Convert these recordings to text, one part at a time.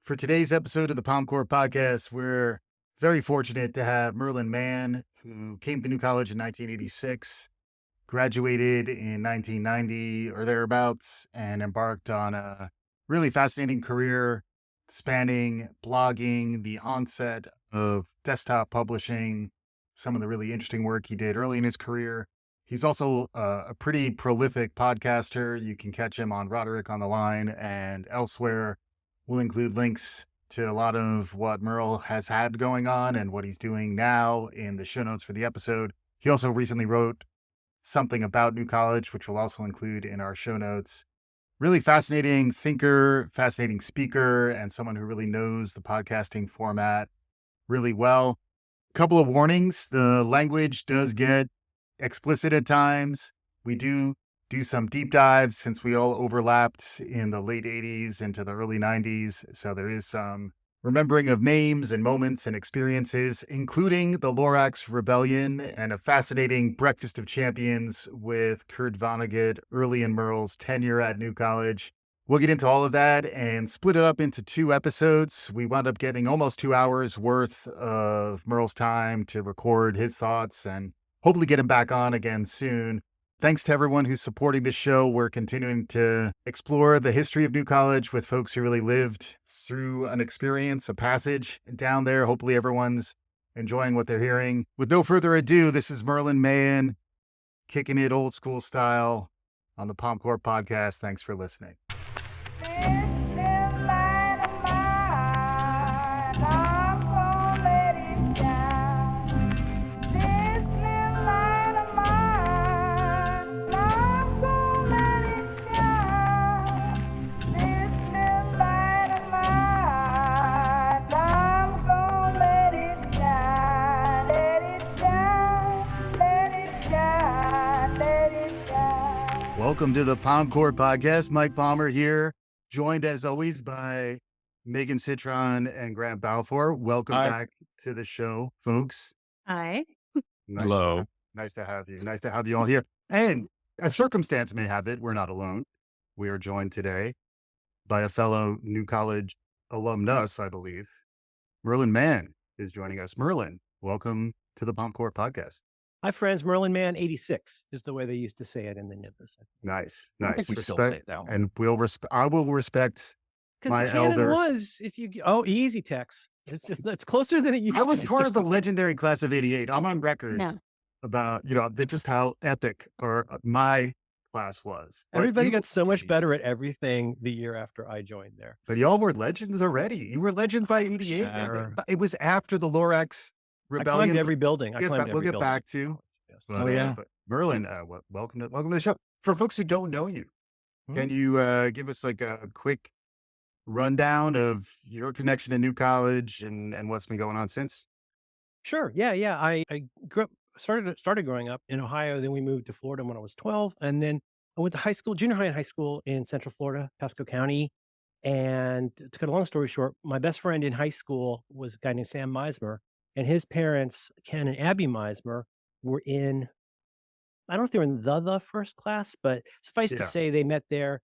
For today's episode of the Palmcore podcast, we're very fortunate to have Merlin Mann, who came to New College in 1986, graduated in 1990 or thereabouts, and embarked on a really fascinating career spanning blogging, the onset of desktop publishing, some of the really interesting work he did early in his career. He's also a pretty prolific podcaster. You can catch him on Roderick on the Line and elsewhere. We'll include links to a lot of what Merle has had going on and what he's doing now in the show notes for the episode. He also recently wrote something about New College, which we'll also include in our show notes. Really fascinating thinker, fascinating speaker, and someone who really knows the podcasting format really well. Couple of warnings. The language does get explicit at times. We do some deep dives since we all overlapped in the late 80s into the early 90s. So there is some remembering of names and moments and experiences, including the Lorax Rebellion and a fascinating breakfast of champions with Kurt Vonnegut early in Merle's tenure at New College. We'll get into all of that and split it up into 2 episodes. We wound up getting almost 2 hours worth of Merle's time to record his thoughts and hopefully get him back on again soon. Thanks to everyone who's supporting this show. We're continuing to explore the history of New College with folks who really lived through an experience, a passage down there. Hopefully everyone's enjoying what they're hearing. With no further ado, this is Merlin Mann, kicking it old school style on the Palmcore podcast. Thanks for listening. Welcome to the Palmcore podcast. Mike Palmer here, joined as always by Megan Citron and Grant Balfour. Welcome back to the show, folks. Hi. Hello. Nice to have you. Nice to have you all here. And as circumstance may have it, we're not alone. We are joined today by a fellow New College alumnus, I believe. Merlin Mann is joining us. Merlin, welcome to the Palmcore podcast. Hi, friends. Merlin Mann 86 is the way they used to say it in the Nimbus. Nice. I think we still say it that way. And I will respect my Because the canon elders. was, easy Tex. It's closer than it used to be. I was part of the legendary class of 88. I'm on record about, just how epic my class was. Everybody got so much better at everything the year after I joined there. But y'all were legends already. You were legends by 88. Sure. It was after the Lorax Rebellion. I climbed every building. We'll get back to. Yes. But Merlin, welcome to the show. For folks who don't know you, can you give us like a quick rundown of your connection to New College and what's been going on since? Sure. Yeah. I grew up, started growing up in Ohio. Then we moved to Florida when I was 12. And then I went to high school, junior high and high school in Central Florida, Pasco County. And to cut a long story short, my best friend in high school was a guy named Sam Meismer. And his parents, Ken and Abby Meismer, were in, I don't know if they were in the first class, but suffice to say they met there,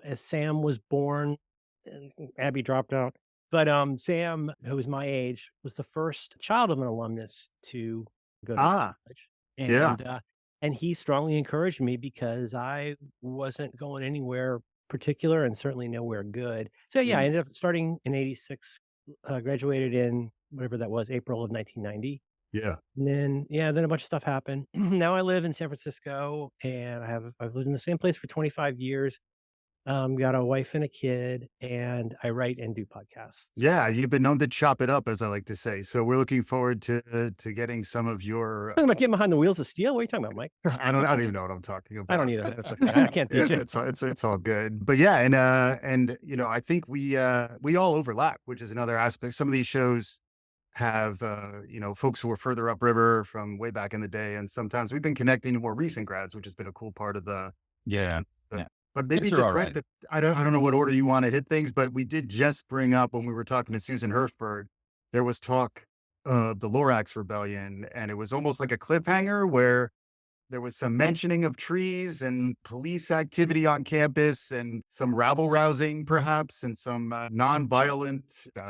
as Sam was born, and Abby dropped out. But Sam, who was my age, was the first child of an alumnus to go to college. And he strongly encouraged me because I wasn't going anywhere particular and certainly nowhere good. So I ended up starting in 86, graduated in whatever that was, April of 1990. Yeah. And then a bunch of stuff happened. Now I live in San Francisco and I've lived in the same place for 25 years. Got a wife and a kid, and I write and do podcasts. Yeah, you've been known to chop it up, as I like to say. So we're looking forward to getting some of your. Talking about getting behind the wheels of steel. What are you talking about, Mike? I don't even know what I'm talking about. I don't either. That's okay. I can't teach it. It's all good. But yeah, and I think we all overlap, which is another aspect. Some of these shows have folks who were further upriver from way back in the day, and sometimes we've been connecting to more recent grads, which has been a cool part of the. But maybe just right. I don't know what order you want to hit things, but we did just bring up when we were talking to Susan Hirschberg, there was talk of the Lorax Rebellion, and it was almost like a cliffhanger where there was some mentioning of trees and police activity on campus and some rabble rousing, perhaps, and some non-violent They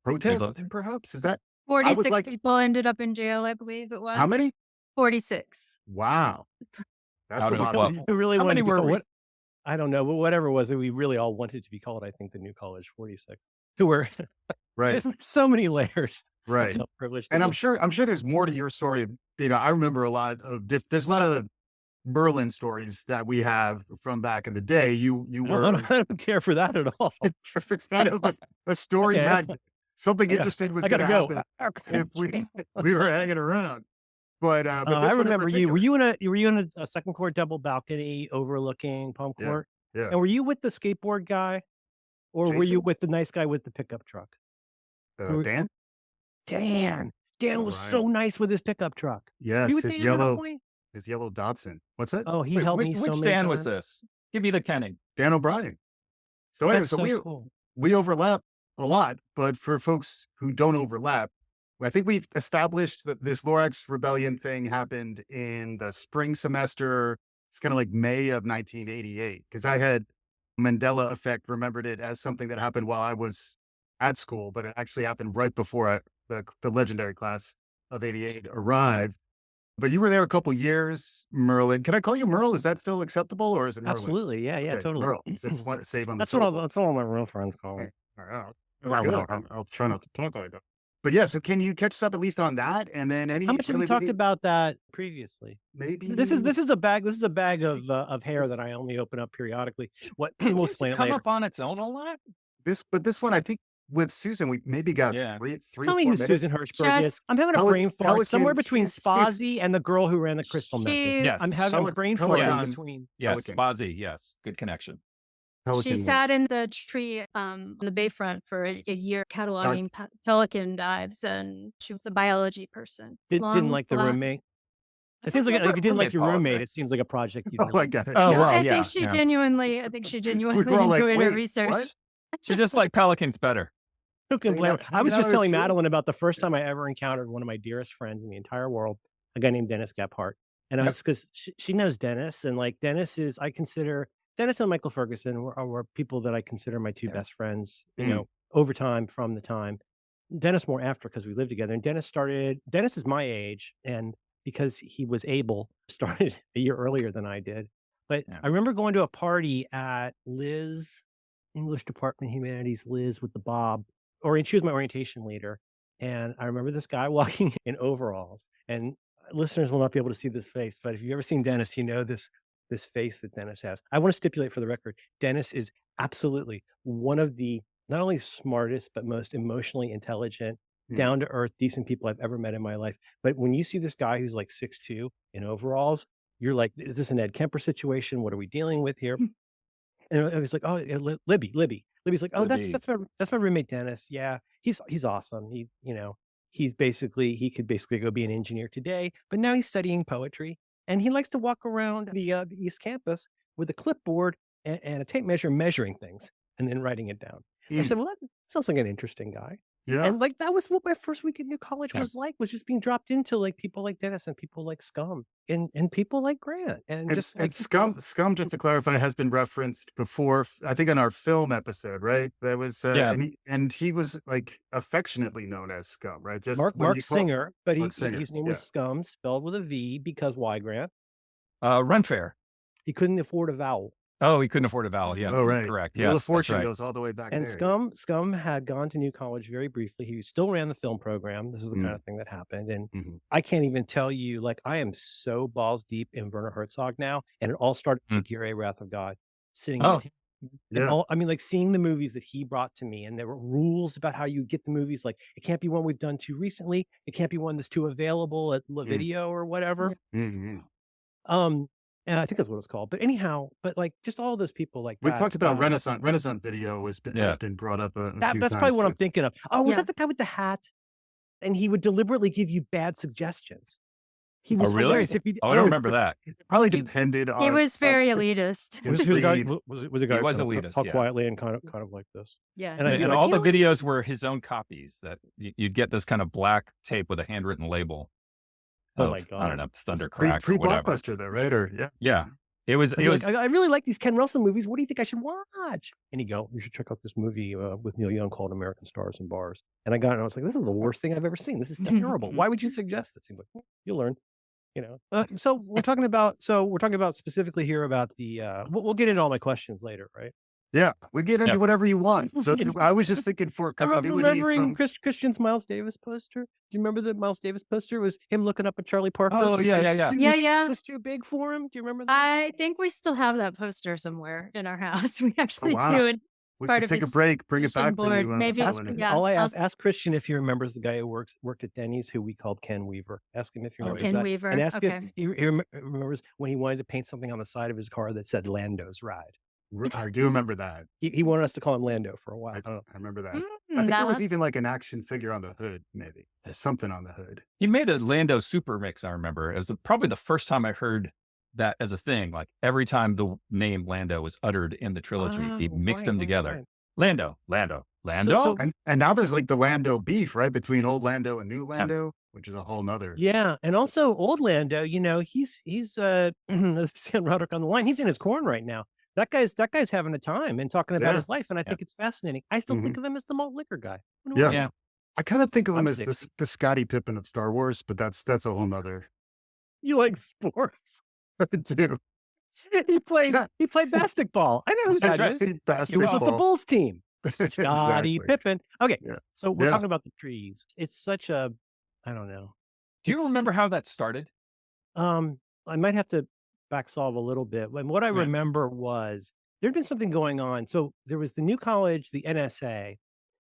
protest, looked perhaps. Is that? I was 46 like, people ended up in jail, I believe it how was. many? 46. Wow, that's out a of lot of what? people. We really How wanted many to be were called, we? what, I don't know, but whatever it was that we really all wanted to be called, I think the new college 46, who were, Right, there's so many layers right. of privilege. And I'm sure there's more to your story. I remember a lot of there's a lot of Merlin stories that we have from back in the day. You I don't, were I don't care for that at all. it's kind of a story Okay, that something I got- interesting was I going gotta to go. happen if we were hanging around. But I this one in remember you. Were particular, you in a second court double balcony overlooking Palm yeah, Court? yeah. And were you with the skateboard guy, or were you Jason, with the nice guy with the pickup truck? Who were- Dan, Dan. Dan was right? so nice with his pickup truck. Were you Yes, with Dan at that point? his yellow Datsun. What's that? Oh, he Wait, helped me so which many Dan was times. this? Give me the Kenning. Dan O'Brien. So anyway, That's so so we cool. we overlap a lot, but for folks who don't overlap, I think we've established that this Lorax Rebellion thing happened in the spring semester. It's kind of like May of 1988, because I had Mandela effect remembered it as something that happened while I was at school, but it actually happened right before the legendary class of 88 arrived. But you were there a couple years, Merlin. Can I call you Merle? Is that still acceptable, or is it Merlin? Absolutely. Yeah, yeah, Okay, totally. Merle. That's what save on the That's what syllable. that's all my real friends call me. That's good. I'll try not to talk like that. But yeah, so can you catch us up at least on that? And then any How much have we really talked about that previously? maybe This is a bag of hair This- that I only open up periodically. What It we'll seems to explain it come later. up on its own a lot. this one, I think with Susan, we maybe got Yeah. three, Tell me 4 who Susan minutes. Hirschberg is. Just I'm having a Pelic- brain fart somewhere Pelican- between she's- Spazi and the girl who ran the Crystal Method. she Yes. I'm having a Pelic- brain fart in Pelican. between. Yes, Pelican. Spazi. Yes, good connection. she Pelican. sat in the tree on the bayfront for a year cataloging pelican dives, and she was a biology person. Didn't Long like the black- roommate. It seems like if you didn't like your roommate, it seems like a project you Oh did. my god! Oh, No, well, I yeah, think she yeah. genuinely were all like, enjoyed her "Wait, research. what?" She just like pelicans better. Who can Hanging blame out- her? I was hanging just out telling at a tree? Madeline about the first time I ever encountered one of my dearest friends in the entire world, a guy named Dennis Gephardt. And I Yep. was because she knows Dennis, and like Dennis is, I consider Dennis and Michael Ferguson were people that I consider my two Yeah. best friends, Mm. over time from the time. Dennis more after because we lived together. And Dennis is my age, and because he was able, started a year earlier than I did. But Yeah. I remember going to a party at Liz, English Department Humanities, Liz with the bob, she was my orientation leader. And I remember this guy walking in overalls, and listeners will not be able to see this face, but if you've ever seen Dennis, this face that Dennis has. I want to stipulate for the record, Dennis is absolutely one of the not only smartest, but most emotionally intelligent, Mm. down to earth, decent people I've ever met in my life. But when you see this guy who's like 6'2" in overalls, you're like, is this an Ed Kemper situation? What are we dealing with here? And I was like, oh, yeah, Libby. Libby's like, oh, Libby. that's my roommate Dennis. Yeah, he's awesome. He could basically go be an engineer today, but now he's studying poetry, and he likes to walk around the East Campus with a clipboard and a tape measure, measuring things and then writing it down. I Mm. said, well, that sounds like an interesting guy. Yeah. And like that was what my first week at New College Yeah. was like, was just being dropped into like people like Dennis and people like Scum and people like Grant and And, just and like scum, just to clarify, has been referenced before. I think in our film episode, right? There was, Yeah. and he was like affectionately known as Scum, right? Just Mark what do you call- Singer, but Mark Singer, his name was yeah. Scum, spelled with a V because why, Grant? Run fair. He couldn't afford a vowel. Oh, he couldn't afford a vowel. Yes, Oh, right. correct. Wheel Yes, of that's Fortune right. goes all the way back And there. Scum had gone to New College very briefly. He still ran the film program. This is the kind of thing that happened. And Mhm. I can't even tell you, like, I am so balls deep in Werner Herzog now. And it all started with Gire Wrath of God. Sitting Oh. with him. Yeah. And seeing the movies that he brought to me, and there were rules about how you get the movies. Like, it can't be one we've done too recently. It can't be one that's too available at La Video or whatever. Mhm. And I think that's what it's called. But anyhow, like just all those people like We that. talked about Renaissance video has been Yeah. often brought up a That's few probably times what I'm too. thinking of. Oh, was Yeah. that the guy with the hat? And he would deliberately give you bad suggestions. He was really? hilarious. If he, Oh, I don't remember that. Probably depended on. He was very elitist. It was was a guy. lead. Was a guy. He was kind of elitist, talk yeah. quietly and kind of like this. Yeah. And I- And, he's like, all "You the know, videos were his own copies that you'd get this kind of black tape with a handwritten label. Oh of, my I don't God. know, It's Thunder pre Crack or whatever. blockbuster though, right? Or yeah. Yeah. It was, I'd it be was, like, I really like these Ken Russell movies. What do you think I should watch? And he'd go, you should check out this movie with Neil Young called American Stars and Bars. And I got it and I was like, this is the worst thing I've ever seen. This is terrible. Why would you suggest this? He's like, "Well, you'll learn. You know, so we're talking about specifically here about the, we'll get into all my questions later, right? Yeah, we get into Yeah. whatever you want. So I was just thinking for I'm continuity remembering from Christian's Miles Davis poster. Do you remember the Miles Davis poster? It was him looking up at Charlie Parker. Oh, yeah, yeah, yeah. Yeah, yeah. It was too big for him. Do you remember that? I think we still have that poster somewhere in our house. We actually wow. do it. we part could of take a his break, bring it vision back for board. you. Maybe Ask, Ellen. yeah. all I I'll ask Christian if he remembers the guy who worked at Denny's who we called Ken Weaver. Ask him if he Oh, remembers Ken that. Weaver. And ask Okay. if he remembers when he wanted to paint something on the side of his car that said Lando's Ride. I do remember that. He wanted us to call him Lando for a while. I, I don't know. I remember that. Mm, I think there was that- even like an action figure on the hood, maybe. There's something on the hood. He made a Lando super mix, I remember. It was probably the first time I heard that as a thing. Like every time the name Lando was uttered in the trilogy, he Oh, mixed right, them right, together. right. Lando. So- And now there's like the Lando beef, right? Between old Lando and new Lando, which is a whole nother. Yeah, and also old Lando, you know, he's Sam Roderick on the line. He's in his corn right now. That guy's having a time and talking about Yeah. his life, and I think it's fascinating. I still think of him as the malt liquor guy. What do Yeah. I know? Yeah. I kind of think of him I'm as 60. the Scottie Pippen of Star Wars, but that's a whole nother. You like sports? Dude, He played basketball. I know who that is. He was with the basketball. Bulls team. Scottie Exactly. Pippen. Okay, Yeah. so we're Yeah. talking about the trees. It's such a, I don't know. Do you It's- remember how that started? I might have to back solve a little bit. And what I Yeah. remember was there'd been something going on. So there was the new college, the NSA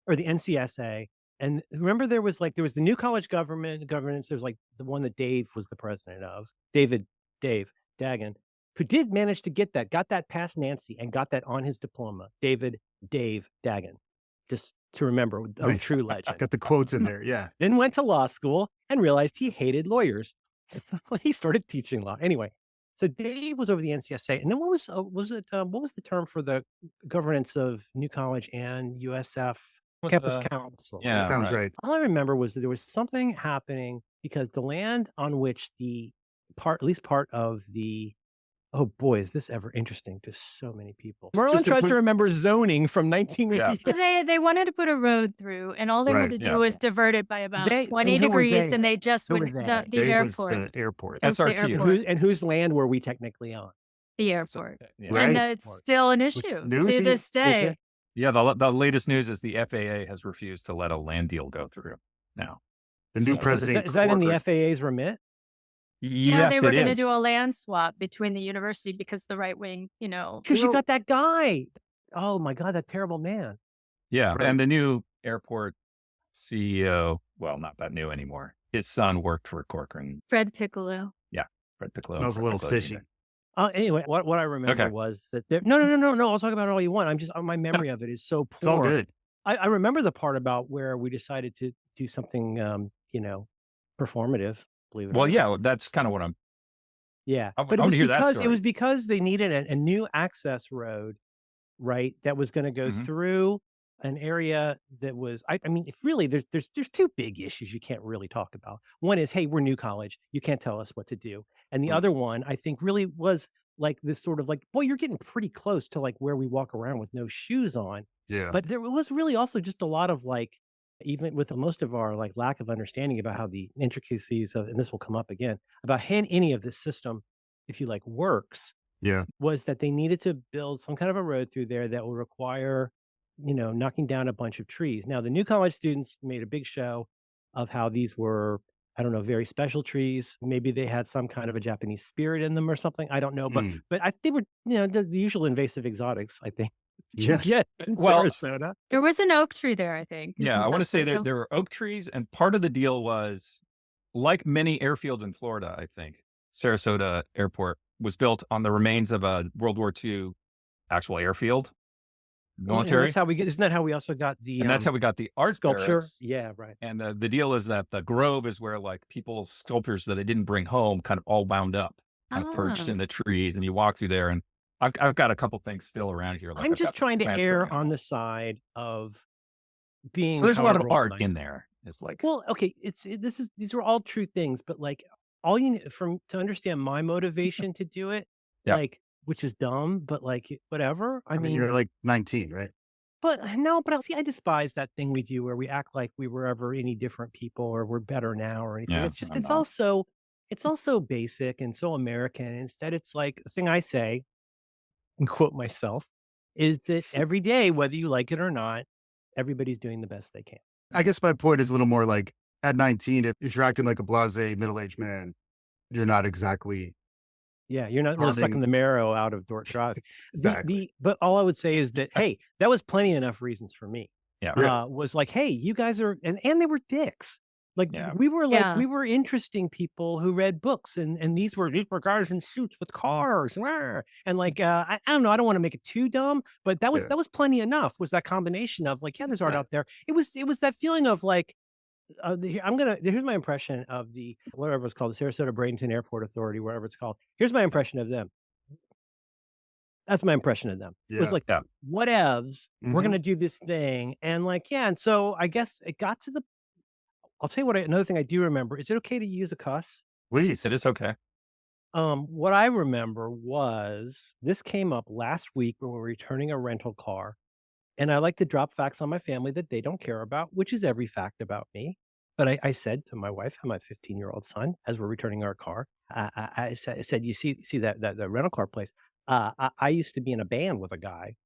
or the NCSA. And remember there was the new college governance. There's like the one that Dave was the president of, Dave Dagan, who did manage to got that past Nancy and got that on his diploma. Dave Dagan, just to remember, a Nice. true legend. Got the quotes in there. Yeah. Then went to law school and realized he hated lawyers. He started teaching law. Anyway, so Dave was over the NCSA. And then what was the term for the governance of New College and USF Was, Campus Council? yeah. Sounds right. right. All I remember was that there was something happening because the land on which at least part of the, oh boy, is this ever interesting to so many people. Merlin just to tries put- to remember zoning from 1980. They wanted to put a road through, and all they Right, wanted to yeah. do was divert it by about They- 20 and who were degrees, they? and they just Who would were the they? Dave was airport, the airport. It was the SRQ. airport. And whose land were we technically on? the airport, Yeah. Right. and it's still an issue newsy, to this Is day. it? Yeah, the latest news is the FAA has refused to let a land deal go through now. The new So- president. Is that in the Corker. FAA's remit? Yeah, Yes, they were it going to is. do a land swap between the university because the right wing, Because you got that guy. Oh my God, that terrible man. Yeah, Right. and the new airport CEO, well, not that new anymore. His son worked for Corcoran, Fred Piccolo. Fred Piccolo. Smells a little Piccolo fishy. Jr. Anyway, what I remember Okay. was that no. I'll talk about it all you want. I'm just my memory of it is so poor. It's all good. I remember the part about where we decided to do something, performative. Believe it or Well, not. yeah, that's kind of what I'm. Yeah, I but wanna hear that it story. was because they needed a new access road, right? That was going to go Mhm. through an area that was. I mean, if really there's two big issues you can't really talk about. One is, hey, we're new college, you can't tell us what to do, and the Mm. other one I think really was like this sort of like, boy, you're getting pretty close to like where we walk around with no shoes on. Yeah. But there was really also just a lot of like, even with most of our like lack of understanding about how the intricacies of, and this will come up again, about any of this system, if you like, works, Yeah. was that they needed to build some kind of a road through there that will require, knocking down a bunch of trees. Now, the new college students made a big show of how these were, I don't know, very special trees. Maybe they had some kind of a Japanese spirit in them or something. I don't know, but Mm. they were, the usual invasive exotics, I think. Yeah. Yeah, in Well, Sarasota. There was an oak tree there, I think. Yeah, Isn't I want to that say the that deal? there were oak trees, and part of the deal was, like many airfields in Florida, I think, Sarasota Airport was built on the remains of a World War II actual airfield, And military, that's how we get. Isn't that how we also got the and that's how we got the art sculpture? barracks. Yeah, right. And the deal is that the grove is where like people's sculptures that they didn't bring home kind of all wound up, kind of perched Ah. in the trees, and you walk through there. And I've got a couple things still around here. Like I'm I've just got trying to plants err growing on the side of being. So there's a lot of however art old in there. It's like Well, okay, these are all true things, but like all you need to understand my motivation to do it, Yeah. like, which is dumb, but like whatever. I I mean, mean, you're like 19, right? but no, but see, I despise that thing we do where we act like we were ever any different people or we're better now or anything. Yeah. It's just I'm not. it's also basic and so American. Instead, it's like the thing I say and quote myself is that every day, whether you like it or not, everybody's doing the best they can. I guess my point is a little more like at 19, if you're acting like a blasé middle-aged man, you're not exactly Yeah, you're not really sucking harming. the marrow out of Dort Drive. Exactly. But all I would say is that, hey, that was plenty enough reasons for me. Yeah. Yeah. Was like, hey, you guys are, and they were dicks. Like Yeah. we were Yeah. we were interesting people who read books, and these were guys in suits with cars, and like I don't know, I don't want to make it too dumb, but Yeah. that was plenty enough. Was that combination of like, yeah, there's art Right. out there. It was that feeling of like, here's my impression of the whatever it's called, the Sarasota Bradenton Airport Authority, whatever it's called. Here's my impression of them. That's my impression of them. It was Yeah. like, Yeah. whatevs, we're Mhm. gonna do this thing. And like, yeah, and so I guess it got to the I'll tell you what another thing I do remember. Is it okay to use a cuss? Please. It is okay. What I remember was this came up last week when we were returning a rental car. And I like to drop facts on my family that they don't care about, which is every fact about me. But I said to my wife and my 15-year-old son, as we're returning our car, I said, you see that rental car place. I used to be in a band with a guy,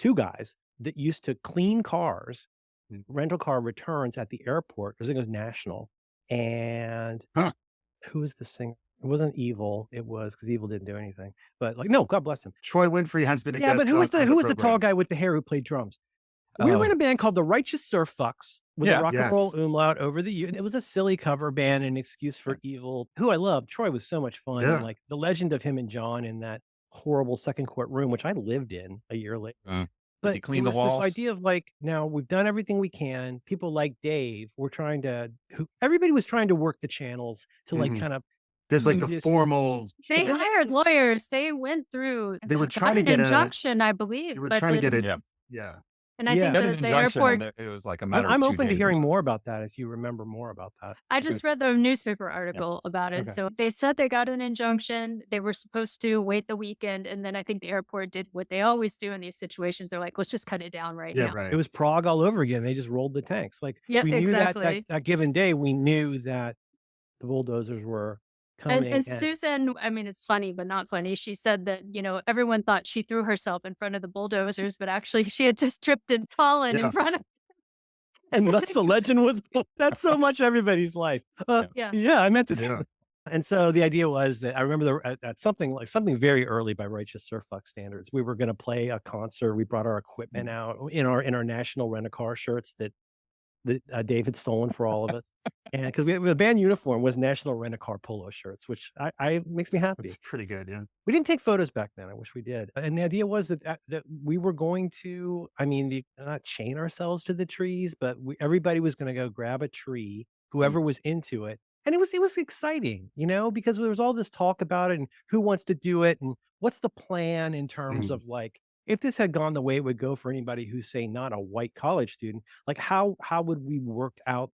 two guys that used to clean cars, rental car returns at the airport. I think it was National. And Huh. who was the singer? It wasn't Evil. It was because Evil didn't do anything. But like, no, God bless him. Troy Winfrey has been a Yeah, guest but who was on who was the tall program. guy with the hair who played drums? We were in a band called the Righteous Surf Fucks with Yeah. a rock and roll Yes. umlaut over the U. It was a silly cover band, an excuse for evil, who I loved. Troy was so much fun. Yeah. And like the legend of him and John in that horrible second court room, which I lived in a year later. Did But you clean it the was walls? this idea of like, now we've done everything we can. People like Dave, everybody was trying to work the channels to like Mhm. kind of There's like do the this- formal. They then- hired lawyers. They went through. They were got trying to an get injunction, I believe. They were but trying to get it. Yeah. Yeah. and I Yeah. think Got an that the injunction, airport. and it was like a matter of I'm 2 open to days. hearing more about that if you remember more about that. I just read the newspaper article about it. Okay. So they said they got an injunction. They were supposed to wait the weekend. And then I think the airport did what they always do in these situations. They're like, let's just cut it down right Yeah. now. Right. It was Prague all over again. They just rolled the tanks. Like Yep, we knew exactly. that given day, we knew that the bulldozers were coming. And Susan, I mean, it's funny, but not funny. She said that, everyone thought she threw herself in front of the bulldozers, but actually she had just tripped and fallen Yeah. in front of. and thus the legend was that's so much everybody's life. Yeah. Yeah, I meant to. Yeah. And so the idea was that I remember at something very early by Righteous Surf Fuck standards, we were going to play a concert. We brought our equipment out in our national rent-a-car shirts that Dave had stolen for all of us. And because the band uniform was National Rent-A-Car polo shirts, which I makes me happy. That's pretty good. Yeah. We didn't take photos back then. I wish we did. And the idea was that we were going to, not chain ourselves to the trees, but everybody was going to go grab a tree, whoever was into it. And it was exciting, because there was all this talk about it and who wants to do it and what's the plan in terms of like, if this had gone the way it would go for anybody who's, say, not a white college student, like how would we work out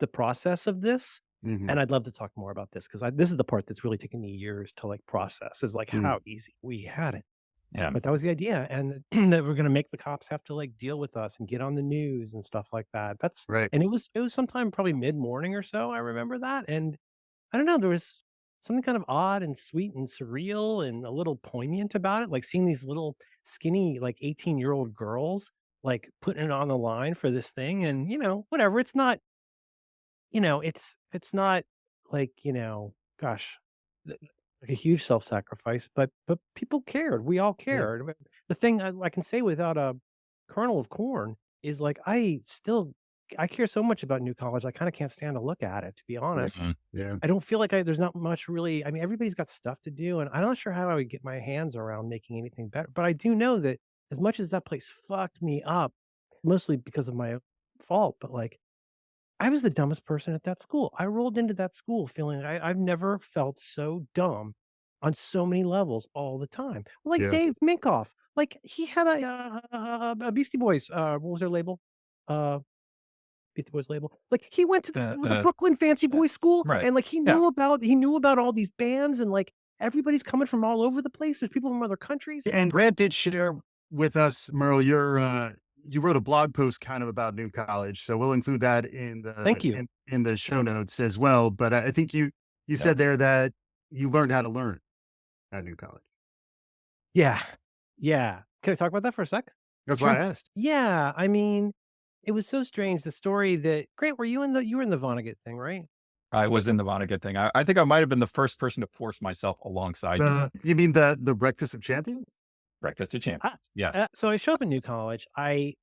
the process of this? Mhm. And I'd love to talk more about this because this is the part that's really taken me years to like process is like how easy we had it. Yeah. But that was the idea. And that we're going to make the cops have to like deal with us and get on the news and stuff like that. That's Right. And it was sometime probably mid-morning or so. I remember that. And I don't know, there was something kind of odd and sweet and surreal and a little poignant about it. Like seeing these little skinny, like 18-year-old girls, like putting it on the line for this thing. And, whatever. It's not, it's not like, gosh, like a huge self-sacrifice, but people cared. We all cared. But the thing I can say without a kernel of corn is like, I care so much about New College. I kind of can't stand to look at it, to be honest. Yeah. I don't feel like there's not much really. I mean, everybody's got stuff to do, and I'm not sure how I would get my hands around making anything better. But I do know that as much as that place fucked me up, mostly because of my fault, but like, I was the dumbest person at that school. I rolled into that school feeling I've never felt so dumb on so many levels all the time. Like Yeah. Dave Minkoff, like he had a Beastie Boys. What was their label? Beastie Boys label. Like he went to the Uh, Brooklyn Fancy Boy School, right. and like he Yeah. knew about all these bands, and like everybody's coming from all over the place. There's people from other countries. And Grant did share with us, Merle, you wrote a blog post kind of about New College, so we'll include that Thank you. in the show notes as well. But I think you Yeah. said there that you learned how to learn at New College. Yeah. Yeah. Can I talk about that for a sec? That's Sure. why I asked. Yeah. I mean, it was so strange. The story that Grant, you were in the Vonnegut thing, right? I was in the Vonnegut thing. I think I might have been the first person to force myself alongside you. You mean the Breakfast of Champions? Breakfast of Champions. Yes. So I show up in New College.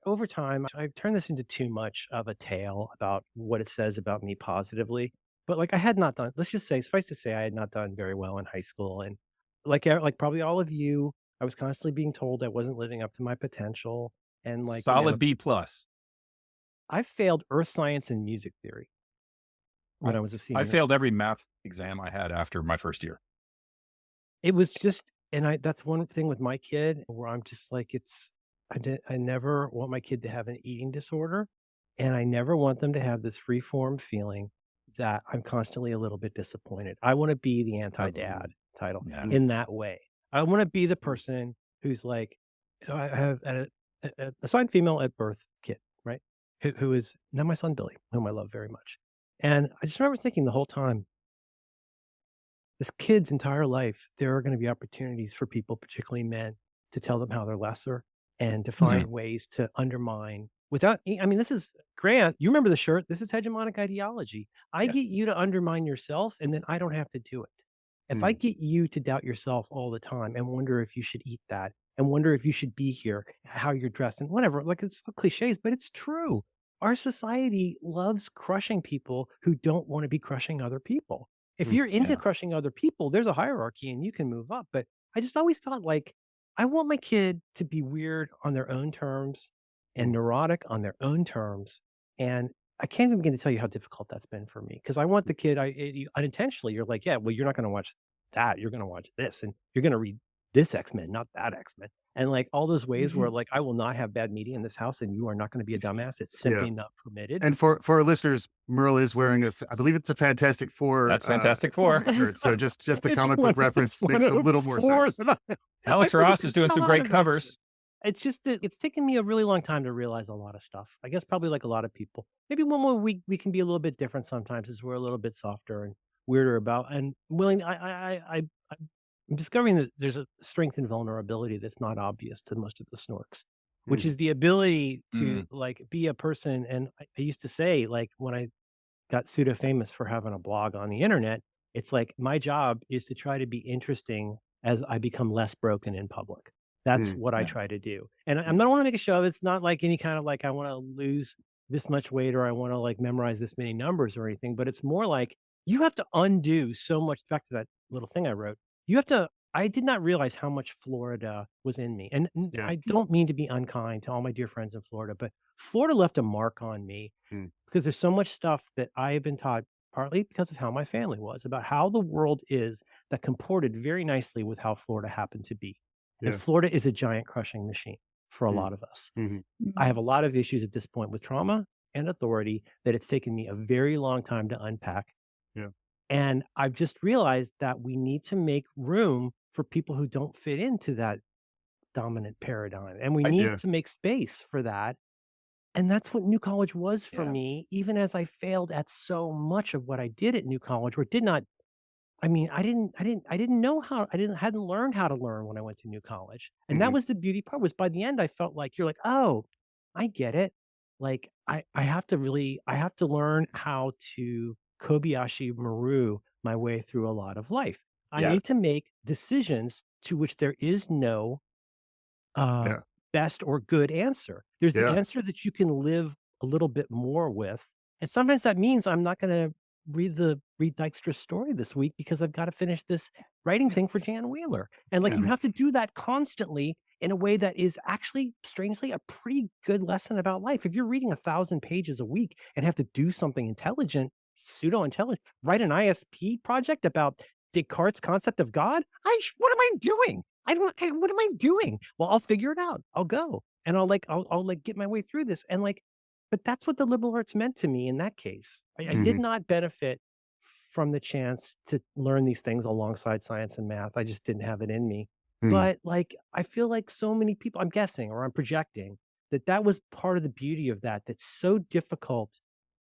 Over time, I've turned this into too much of a tale about what it says about me positively. But like I had not done, let's just say, suffice to say, I had not done very well in high school. And like probably all of you, I was constantly being told I wasn't living up to my potential. And like, Solid B plus. I failed earth science and music theory when I was a senior. I failed every math exam I had after my first year. It was just, and that's one thing with my kid where I'm just like, I never want my kid to have an eating disorder, and I never want them to have this free form feeling that I'm constantly a little bit disappointed. I want to be the anti-dad title in that way. I want to be the person who's like, so I have a assigned female at birth kid, right? Who is now my son Billy, whom I love very much. And I just remember thinking the whole time, this kid's entire life, there are going to be opportunities for people, particularly men, to tell them how they're lesser and to find ways to undermine without, I mean, this is Grant. You remember the shirt? This is hegemonic ideology. I get you to undermine yourself and then I don't have to do it. If I get you to doubt yourself all the time and wonder if you should eat that and wonder if you should be here, how you're dressed and whatever, like it's cliches, but it's true. Our society loves crushing people who don't want to be crushing other people. If you're into crushing other people, there's a hierarchy and you can move up. But I just always thought like, I want my kid to be weird on their own terms and neurotic on their own terms. And I can't even begin to tell you how difficult that's been for me. Cause I want the kid, unintentionally, you're like, yeah, well, you're not going to watch that. You're going to watch this and you're going to read this X-Men, not that X-Men. And like all those ways where like, I will not have bad media in this house and you are not going to be a dumbass. It's simply not permitted. And for our listeners, Merle is wearing I believe it's a Fantastic Four. That's Fantastic Four. Shirt. So just the comic book reference makes a little more sense. Alex Ross is doing some great covers. It's just that it's taken me a really long time to realize a lot of stuff. I guess probably like a lot of people. Maybe one more week we can be a little bit different sometimes as we're a little bit softer and weirder about and willing. I'm discovering that there's a strength and vulnerability that's not obvious to most of the snorks, which is the ability to like be a person. And I used to say, like, when I got pseudo famous for having a blog on the internet, it's like my job is to try to be interesting as I become less broken in public. That's what I try to do. And I don't want to make a show of it. It's not like any kind of like, I want to lose this much weight or I want to like memorize this many numbers or anything, but it's more like you have to undo so much. Back to that little thing I wrote. I did not realize how much Florida was in me. And I don't mean to be unkind to all my dear friends in Florida, but Florida left a mark on me because there's so much stuff that I have been taught, partly because of how my family was, about how the world is that comported very nicely with how Florida happened to be. And Florida is a giant crushing machine for a lot of us. I have a lot of issues at this point with trauma and authority that it's taken me a very long time to unpack. And I've just realized that we need to make room for people who don't fit into that dominant paradigm. And we need to make space for that. And that's what New College was for me, even as I failed at so much of what I did at New College, where I didn't know how, hadn't learned how to learn when I went to New College. And that was the beauty part, was by the end, I felt like, you're like, oh, I get it. Like I have to learn how to Kobayashi Maru my way through a lot of life. I need to make decisions to which there is no best or good answer. There's the answer that you can live a little bit more with. And sometimes that means I'm not going to read Dykstra's story this week because I've got to finish this writing thing for Jan Wheeler. And like you have to do that constantly in a way that is actually, strangely, a pretty good lesson about life. If you're reading 1,000 pages a week and have to do something intelligent, pseudo-intelligent, write an ISP project about Descartes' concept of God, what am I doing? What am I doing? Well, I'll figure it out. I'll go and I'll get my way through this. And like, But that's what the liberal arts meant to me in that case. I did Mhm. not benefit from the chance to learn these things alongside science and math. I just didn't have it in me. Mm. But like, I feel like so many people, I'm guessing or I'm projecting that that was part of the beauty of that, that's so difficult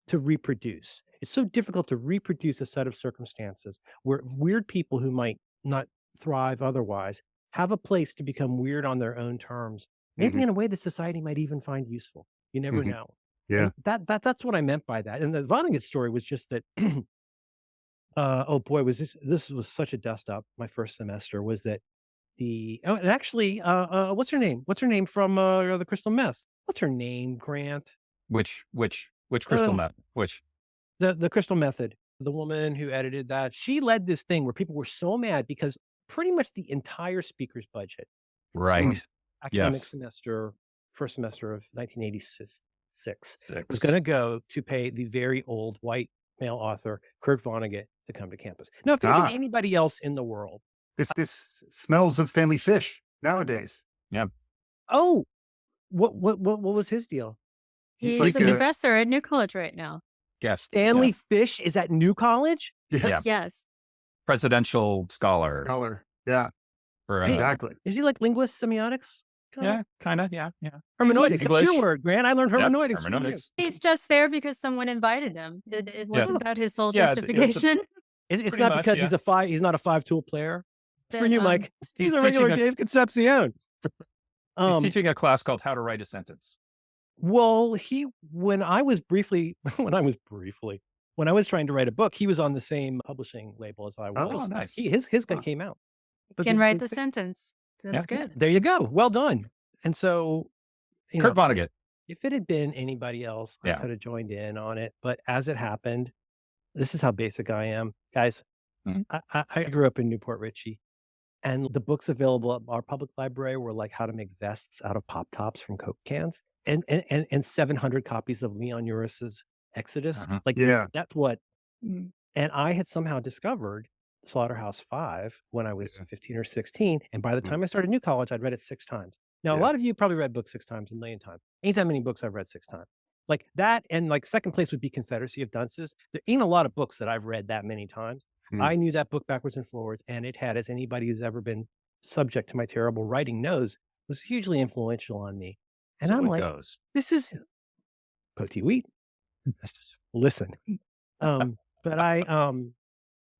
to reproduce. It's so difficult to reproduce a set of circumstances where weird people who might not thrive otherwise have a place to become weird on their own terms, maybe Mhm. in a way that society might even find useful. You never Mhm. know. Yeah. And that's what I meant by that. And the Vonnegut story was just that oh boy, was this was such a dust up my first semester was that and actually what's her name? What's her name from the Crystal Meth? What's her name, Grant? Which crystal Uh, meth? Which the Crystal Method. The woman who edited that, she led this thing where people were so mad because pretty much the entire speaker's budget for Mm. right? academic Yes, semester, first semester of 1986 was going six. to go to pay the very old white male author Kurt Vonnegut to come to campus. Now, if it had been Ah, anybody else in the world, this smells of Stanley Fish nowadays. Yeah, oh, what was his deal? He's He's like a a professor at New College right now. guest. Yeah, Stanley Fish is at New College? yeah. yes, Yes. Presidential scholar scholar. Yeah, for Hey, exactly. is he like linguist, semiotics? yeah, kind of, yeah. Hermeneutics. That's your English. word, Grant. I learned Yep, hermeneutics from you. hermeneutics. He's just there because someone invited him. It Yeah, wasn't about his sole yeah. It's a, justification. It's pretty not much, because yeah. he's not a five-tool player. For That, you, Mike, he's He's a regular teaching Dave Concepcion. he's teaching a class called How to Write a Sentence. Well, when I was when I was trying to write a book, he was on the same publishing label as I Oh, was. nice. His guy Huh. came out. But Can write the thing- sentence. That's Yeah. good. There you go. Well done. And so, you Kurt know, Vonnegut. if it had been anybody else, I Yeah. could have joined in on it. But as it happened, this is how basic I am, guys. Mhm. I grew up in Newport Richie, and the books available at our public library were like how to make vests out of pop tops from Coke cans, and 700 copies of Leon Uris's Exodus. Uh-huh. Like Yeah. that's what. And I had somehow discovered Slaughterhouse Five when I was Yeah. 15 or 16, and by the time I started New College, I'd read it 6 times. Now, a Yeah. lot of you probably read books 6 times, a million times. Ain't that many books I've read 6 times. Like that, and like second place would be Confederacy of Dunces. There ain't a lot of books that I've read that many times. Mm. I knew that book backwards and forwards, and it had, as anybody who's ever been subject to my terrible writing knows, was hugely influential on me. And So I'm it like, goes. this is Poti Wheat. Listen. But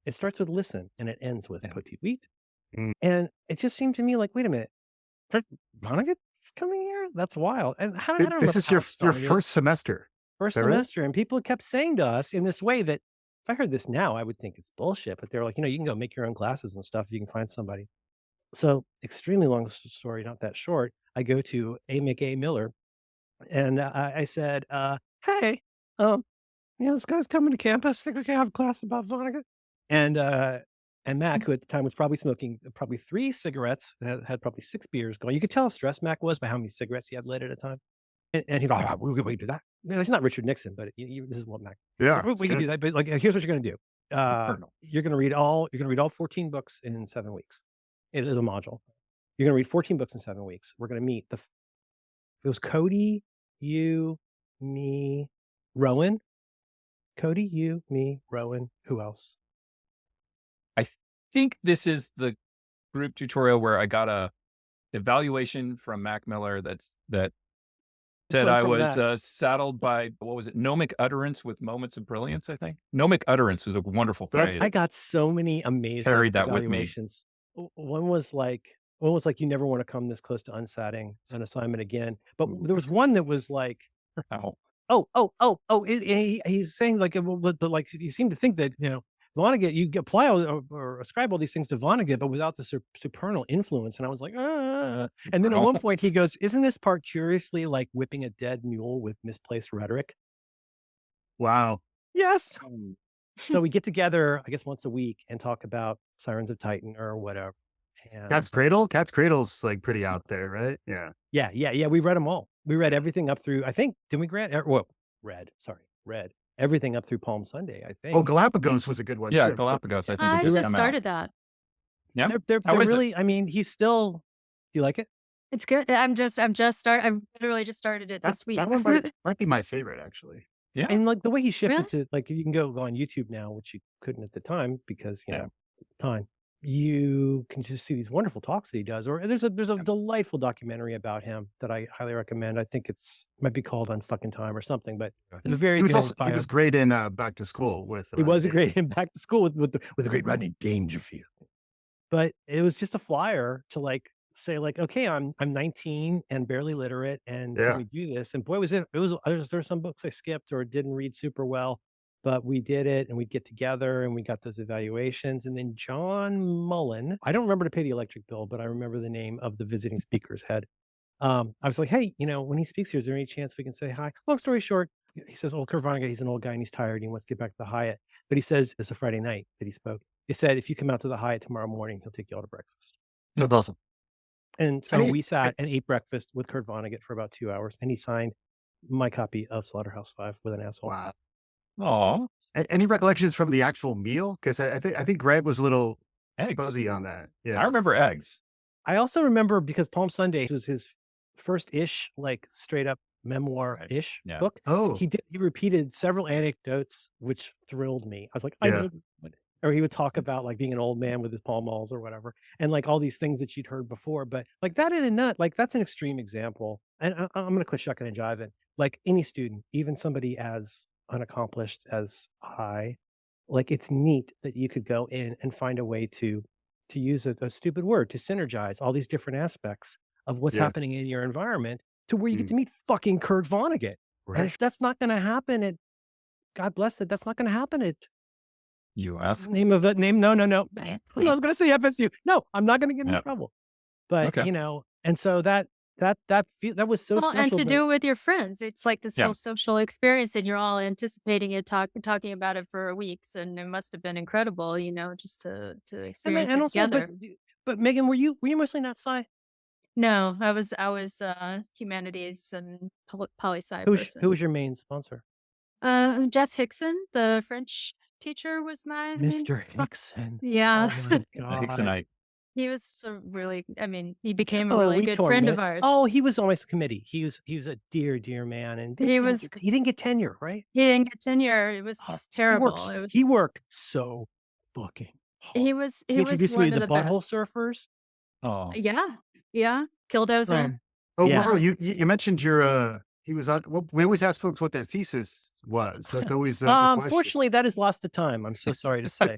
it starts with listen and it ends with Yeah. Poti Wheat. Mm. And it just seemed to me like, wait a minute, Kurt Vonnegut's coming here? That's wild. And I don't remember This is how your it started. first semester. First is that right? semester, and people kept saying to us in this way that if I heard this now, I would think it's bullshit. But they're like, you can go make your own classes and stuff if you can find somebody. So extremely long story, not that short. I go to A. McA. Miller, and I said, "Hey, this guy's coming to campus. Think we can have a class about Vonnegut?" And Mac, who at the time was probably smoking probably 3 cigarettes, had probably 6 beers going. You could tell how stressed Mac was by how many cigarettes he had lit at a time. And he goes, "Oh, we can do that." It's not Richard Nixon, but this is what Mac. Yeah. We it's can good. do that. But like, here's what you're going to do. Colonel. You're going to read all 14 books in 7 weeks. It is a module. You're going to read 14 books in 7 weeks. We're going to meet it was Cody, you, me, Rowan. Cody, you, me, Rowan. Who else? I think this is the group tutorial where I got a evaluation from Mac Miller that said So I from was that- saddled by, what was it, gnomic utterance with moments of brilliance, I think. Gnomic utterance was a wonderful That's- phrase. I got so many amazing Carried that with me. evaluations. One was like, you never want to come this close to unsating an assignment again. But Ooh. there was one that was like, Ow. he's saying like, but like you seem to think that Vonnegut, you apply or ascribe all these things to Vonnegut, but without the supernal influence. And I was like, ah. And then at one point he goes, "Isn't this part curiously like whipping a dead mule with misplaced rhetoric?" Wow. Yes. So we get together, I guess, once a week and talk about Sirens of Titan or whatever. And Cat's Cradle? Cat's Cradle's like pretty out there, right? Yeah. yeah. We read them all. We read everything up through, I think, did we read everything up through Palm Sunday, I think. Oh, Galapagos was a good one. Yeah, too. Galapagos. I think I it just just come out. started that. Yeah. They're How is it? really, I mean, he's still, do you like it? It's good. I literally just started it this week. That one might be my favorite, actually. Yeah. And like the way he shifted Really? to like you can go on YouTube now, which you couldn't at the time because Yeah. time. You can just see these wonderful talks that he does. Or there's a delightful documentary about him that I highly recommend. I think might be called Unstuck in Time or something, but Yeah. very He was good also, he bio. was great in Back to School with He Rodney was a King. great in Back to School with the great Rodney Dangerfield. But it was just a flyer to like say like, okay, I'm 19 and barely literate, and can Yeah. we do this? And boy, there were some books I skipped or didn't read super well, but we did it, and we'd get together and we got those evaluations. And then John Mullen, I don't remember to pay the electric bill, but I remember the name of the visiting speaker's head. I was like, hey, when he speaks here, is there any chance we can say hi? Long story short, he says, oh, Kurt Vonnegut, he's an old guy and he's tired and he wants to get back to the Hyatt. But he says it's a Friday night that he spoke. He said, if you come out to the Hyatt tomorrow morning, he'll take you all to breakfast. That's awesome. And so mean, we sat and ate breakfast with Kurt Vonnegut for about 2 hours, and he signed my copy of Slaughterhouse 5 with an asshole. Wow. Aw. Any recollections from the actual meal? Because I think Greg was a little Eggs. buzzy on that. I Yeah. remember eggs. I also remember because Palm Sunday was his first-ish, like straight up memoir-ish Yeah. book. Oh. He repeated several anecdotes, which thrilled me. I was like, I Yeah. know. Or he would talk about like being an old man with his Pall Malls or whatever, and like all these things that you'd heard before. But like that in a nut, like that's an extreme example. And I'm going to quit shucking and jiving. Like any student, even somebody as unaccomplished as I, like it's neat that you could go in and find a way to use a stupid word to synergize all these different aspects of what's Yeah. happening in your environment to where you get Mm. to meet fucking Kurt Vonnegut. And Right. if that's not going to happen at, God bless it, that's not going to happen at UF. name of it. No. I was going to say FSU. No, I'm not going to get in Yep. trouble. But Okay. and so that was so Well, special. and to but- do it with your friends, it's like this Yeah. whole social experience, and you're all anticipating it, talking about it for weeks, and it must have been incredible, just to experience it also, together. but Megan, were you mostly not sci? No, I was humanities and poli-sci Who person. was your main sponsor? Jeff Hickson, the French teacher, was my main Mr. sponsor. Hickson. Yeah. Oh my The god. Hicksonite. He was he became a Oh, really we good tore friend him of in. ours. Oh, he was on my committee. He was a dear man, and He he didn't get tenure, right? He didn't get tenure. It was terrible. He worked so fucking hard. He was He introduced me one to of the the butthole best. surfers. Oh. Yeah. Killdozer. Oh, Yeah. Merle, you mentioned your he was on. Well, we always ask folks what their thesis was. That's always the question. Unfortunately, that is lost to time. I'm so sorry to say.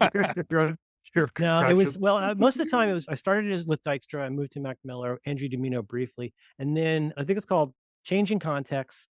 Sure, No, it was most of the time it was. I started as with Dykstra. I moved to Mac Miller, Andrew Domino briefly, and then I think it's called Changing Context: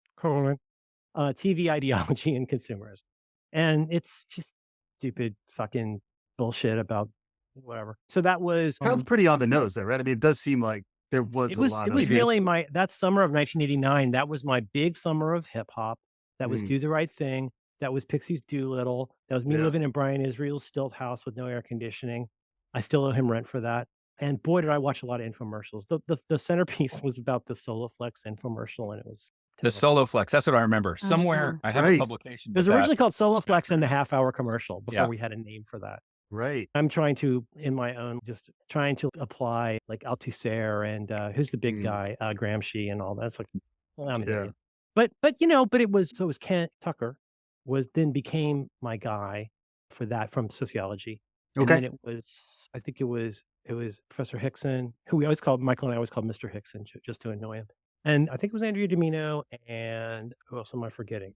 TV Ideology and Consumerism, and it's just stupid fucking bullshit about whatever. So that was sounds pretty on the nose, though, right? I mean, it does seem like there was it a was lot. it was of really that summer of 1989. That was my big summer of hip hop. That was Mm. Do the Right Thing. That was Pixies Doolittle. That was me Yeah. living in Brian Israel's stilt house with no air conditioning. I still owe him rent for that. And boy, did I watch a lot of infomercials. The centerpiece was about the Soloflex infomercial, and it was The terrible. Soloflex. That's what I remember. Oh, Somewhere I have Right. a publication. It was with that. originally called Soloflex and the half-hour commercial before Yeah. we had a name for that. right. I'm trying to, in my own, just trying to apply like Althusser and who's the big Mm. guy, Gramsci and all that. It's like, well, I'm an Yeah. idiot. But it was Kent Tucker became my guy for that from sociology. And Okay. then it was, I think it was Professor Hickson, who Michael and I always called Mr. Hickson just to annoy him. And I think it was Andrea Domino, and who else am I forgetting?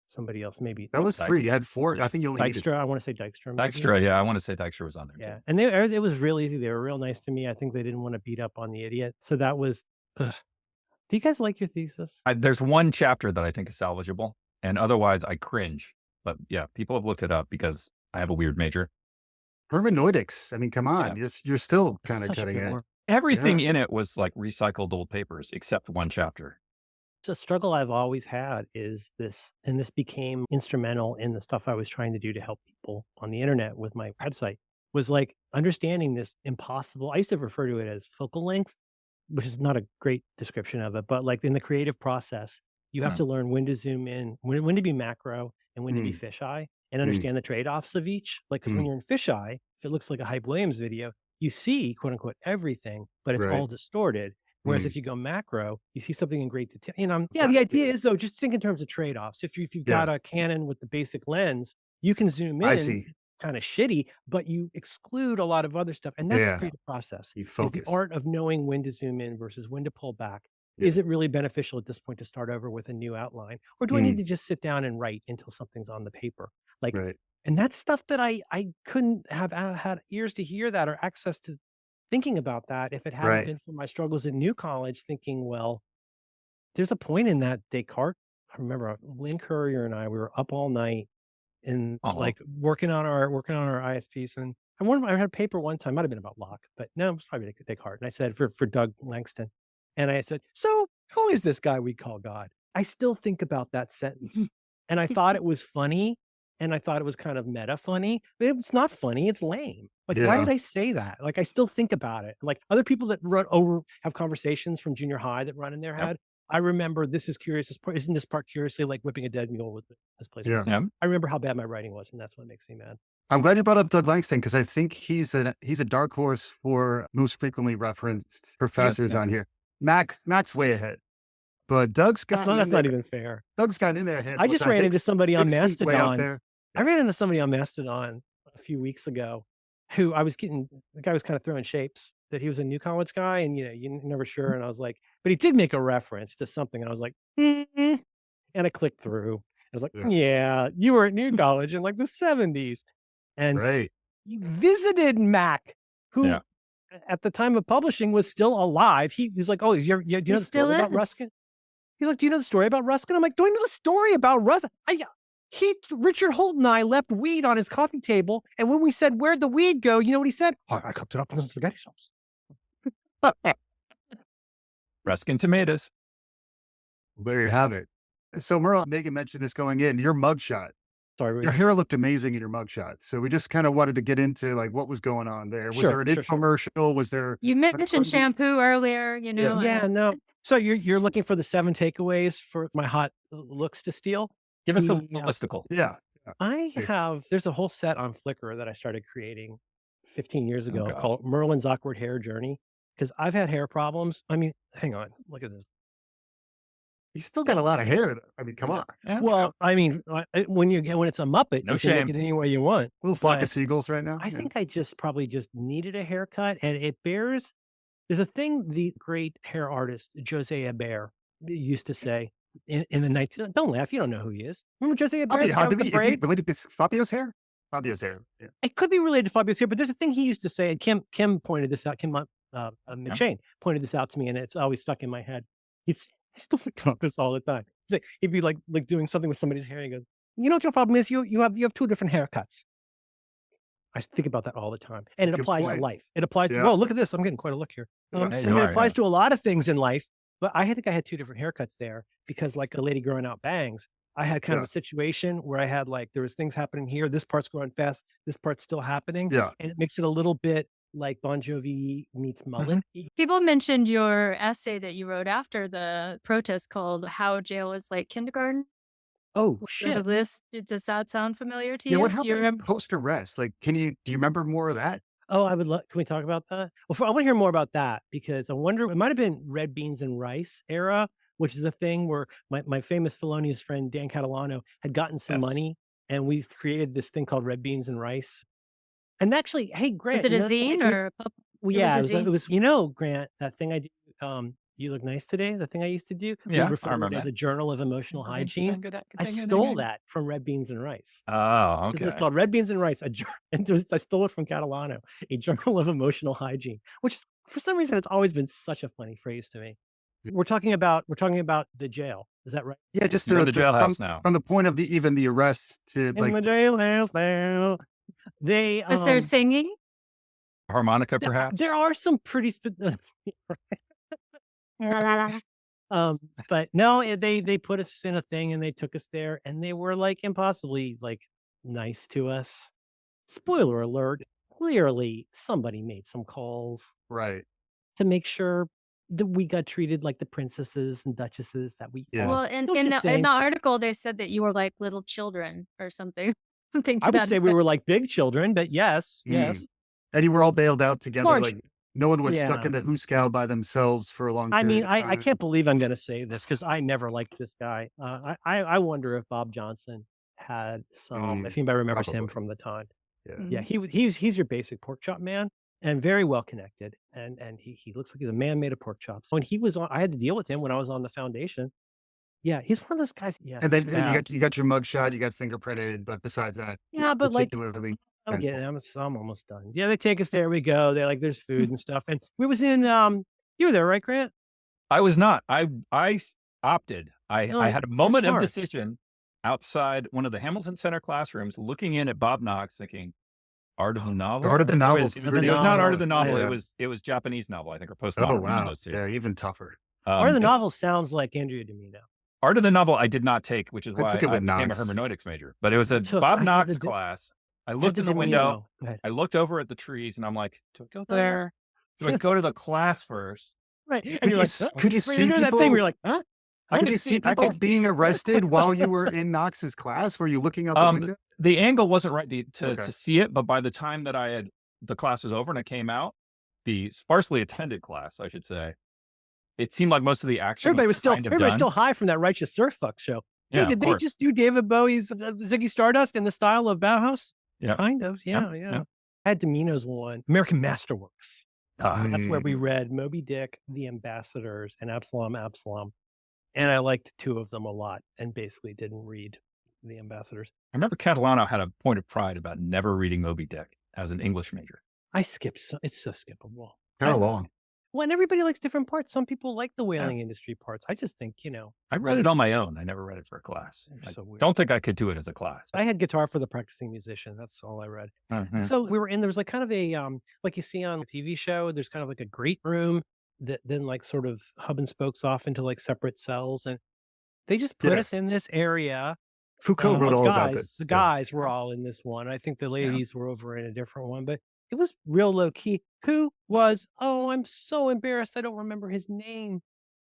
Somebody else, maybe. That was 3. You had 4. I think you only needed. Dykstra. I want to say Dykstra. maybe. Dykstra. Yeah, I want to say Dykstra was on there. Yeah. Too. And it was real easy. They were real nice to me. I think they didn't want to beat up on the idiot. So that was, ugh. Do you guys like your thesis? There's one chapter that I think is salvageable, and otherwise I cringe. But yeah, people have looked it up because I have a weird major. Hermeneutics. I mean, come on. You're still It's kind of such a cutting good edge. word. Everything in it was like recycled old papers, except one chapter. It's a struggle I've always had is this, and this became instrumental in the stuff I was trying to do to help people on the internet with my website, was like understanding this impossible. I used to refer to it as focal length, which is not a great description of it, but like in the creative process, you have to learn when to zoom in, when to be macro and when to be fisheye, and understand the trade-offs of each. Like, because when you're in fisheye, if it looks like a Hype Williams video, you see, quote unquote, everything, but it's Right. all distorted. Whereas Mm. if you go macro, you see something in great detail. Yeah, the idea is though, just think in terms of trade-offs. If you've Yeah, got a Canon with the basic lens, you can zoom I in see. kind of shitty, but you exclude a lot of other stuff. And that's the Yeah, creative process. you Is the focus. art of knowing when to zoom in versus when to pull back. Yeah. Is it really beneficial at this point to start over with a new outline? Or do I need to just sit down and write until something's on the paper? Like, Right. and that's stuff that I couldn't have had ears to hear that or access to thinking about that if it hadn't Right. been for my struggles in New College, thinking, well, there's a point in that Descartes. I remember Lynn Courier and I, we were up all night and like working on our ISPs. And I had a paper one time, might have been about Locke, but no, it was probably Descartes. And I said for Doug Langston, and I said, so who is this guy we call God? I still think about that sentence, and I thought it was funny, and I thought it was kind of meta funny, but it's not funny. It's lame. Like, why did Yeah. I say that? Like, I still think about it. Like other people that have conversations from junior high that run in their head. I remember this is curious. Isn't this part curiously like whipping a dead mule with this place? Yeah. Yeah. I remember how bad my writing was, and that's what makes me mad. I'm glad you brought up Doug Langston because I think he's a dark horse for most frequently referenced professors on here. Mac's way ahead, but Doug's That's gotten in not there. even fair. Doug's gotten in there. A I handful of just times. ran into somebody on Big C's way up Mastodon. there. I ran into somebody on Mastodon a few weeks ago who the guy was kind of throwing shapes that he was a New College guy, and you're never sure. And I was like, but he did make a reference to something. And I was like, and I clicked through. I was like, yeah, you were at New College in like the 70s. And Right. he visited Mac, who at the time of publishing was still alive. He was like, oh, do you know the still story about is. Ruskin? He's like, do you know the story about Ruskin? I'm like, do I know the story about Ruskin? Richard Holt and I left weed on his coffee table. And when we said, where'd the weed go? You know what he said? Oh, I cooked it up in the spaghetti sauce. Ruskin tomatoes. There you have it. So Merle, Megan mentioned this going in, your mugshot. Sorry. Your hair looked amazing in your mugshot. So we just kind of wanted to get into like what was going on there. Was there an infomercial? Was there? You mentioned shampoo earlier, Yeah, no. So you're looking for the 7 takeaways for my hot looks to steal? Give us a listicle. Yeah. There's a whole set on Flickr that I started creating 15 years ago called Merlin's Awkward Hair Journey. Because I've had hair problems. I mean, hang on, look at this. You still got a lot of hair. I mean, come on. Yeah. Well, I mean, when it's a Muppet, No you can shame. make it any way you want. Little flock of seagulls right now. I think I probably just needed a haircut, and it bears. There's a thing the great hair artist Jose Hebert used to say in the 19. Don't laugh, you don't know who he is. Remember Jose Hebert? Is he related to Fabio's hair? Fabio's hair. Yeah. It could be related to Fabio's hair, but there's a thing he used to say, and Kim pointed this out. Kim McShane pointed this out to me, and it's always stuck in my head. I still think about this all the time. He'd be like doing something with somebody's hair. And he goes, "You know what your problem is? You have 2 different haircuts." I think about that all the time, and it applies to life. It applies to look at this. I'm getting quite a look here. It applies to a lot of things in life, but I think I had 2 different haircuts there because, like a lady growing out bangs, I had kind of a situation where I had there was things happening here. This part's growing fast. This part's still happening. Yeah, and it makes it a little bit like Bon Jovi meets Mullen. People mentioned your essay that you wrote after the protest called "How Jail is Like Kindergarten." Oh The shit! list. Does that sound familiar to yeah. you? What Do happened? you remember? Post arrest. Like, do you remember more of that? Oh, I would love. Can we talk about that? Well, I want to hear more about that because I wonder. It might have been red beans and rice era, which is a thing where my famous felonious friend Dan Catalano had gotten some money, and we created this thing called red beans and rice. And actually, hey Grant, Was it a zine or? Well, yeah, it was. Grant, that thing I do. You look nice today. The thing I used to do. Yeah, we refer I to remember it as that. a journal of emotional hygiene. I stole that from Red Beans and Rice. Oh, It okay. was called Red Beans and Rice. I stole it from Catalano, a journal of emotional hygiene, which is, for some reason, it's always been such a funny phrase to me. We're talking about the jail. Is that right? Yeah, just You're in the jailhouse now. From the point of even the arrest to In the jailhouse now. They Was there singing? Harmonica, perhaps? There are some pretty but no, they put us in a thing and they took us there and they were impossibly nice to us. Spoiler alert, clearly somebody made some calls right to make sure that we got treated like the princesses and duchesses that we Yeah. Well, in the article, they said that you were like little children or something. Something to I would that say we effect. were like big children, but yes. And you were all bailed out together. Large. Like No one was stuck Yeah. in the Hooskow by themselves for a long I period mean, of I time. can't believe I'm going to say this because I never liked this guy. I wonder if Bob Johnson had some, if anybody remembers him Probably. from the time. Yeah. Yeah, he's your basic pork chop man and very well connected. And he looks like he's a man made of pork chops. When he was on, I had to deal with him when I was on the foundation. Yeah, he's one of those guys. Yeah, And then he's you bad. got your mugshot, you got fingerprinted, but besides that, Yeah, but like particularly I'm getting, eventful. I'm almost done. Yeah, they take us there. We go. They're like, there's food and stuff. And we was in, you were there, right, Grant? I was not. I opted. You're I like, had a you're moment of smart. decision outside one of the Hamilton Center classrooms, looking in at Bob Knox, thinking, ''Art of the Novel." Art of the It Novel. was, Art of the it was not Art of the Novel. Novel. Yeah. It was Japanese novel, I think, or Oh postmodern. One of wow. those two. Yeah, even tougher. Art of the It- Novel sounds like Andrea Domino. Art of the Novel I did not take, which is I why took it I with became a Knox. hermeneutics major. But it was a I Bob had Knox the class. I Had looked the in the window. Domino. Go ahead. I looked over at the trees, and I'm like, do I go there? Do I go to the class first? Right. Could And you're you like, s- could you Right, see you're doing that thing people- where you're like, huh? I Could could you see- see I people could- being arrested while you were in Knox's class? Were you looking out the window? The angle wasn't right to Okay. see it, but by the time that the class was over and I came out, the sparsely attended class, I should say, it seemed like most of the action Everybody was still kind of everybody's done. still high from that Righteous Surf Fuck show. Yeah, Hey, did of they course. just do David Bowie's Ziggy Stardust in the style of Bauhaus? Yeah. Kind of. Yeah, Yep, yeah. yep. I had Domino's one, American Masterworks. Ah, That's where we read Moby Dick, The Ambassadors, and Absalom. And I liked two of them a lot and basically didn't read The Ambassadors. I remember Catalano had a point of pride about never reading Moby Dick as an English major. I skipped it's so skippable. Kind of long. Well, and everybody likes different parts. Some people like the whaling industry parts. I just think, I read it on my own. I never read it for a class. They're I so weird. don't think I could do it as a class. I had guitar for the practicing musician. That's all I read. So we were in, there was like kind of a, like you see on a TV show, there's kind of like a great room that then like sort of hub and spokes off into like separate cells. And they just put Yeah. us in this area. Foucault wrote with all about guys. this. The Yeah. guys were all in this one. I think the ladies were over in a different one, but it was real low key. Who was, I'm so embarrassed. I don't remember his name.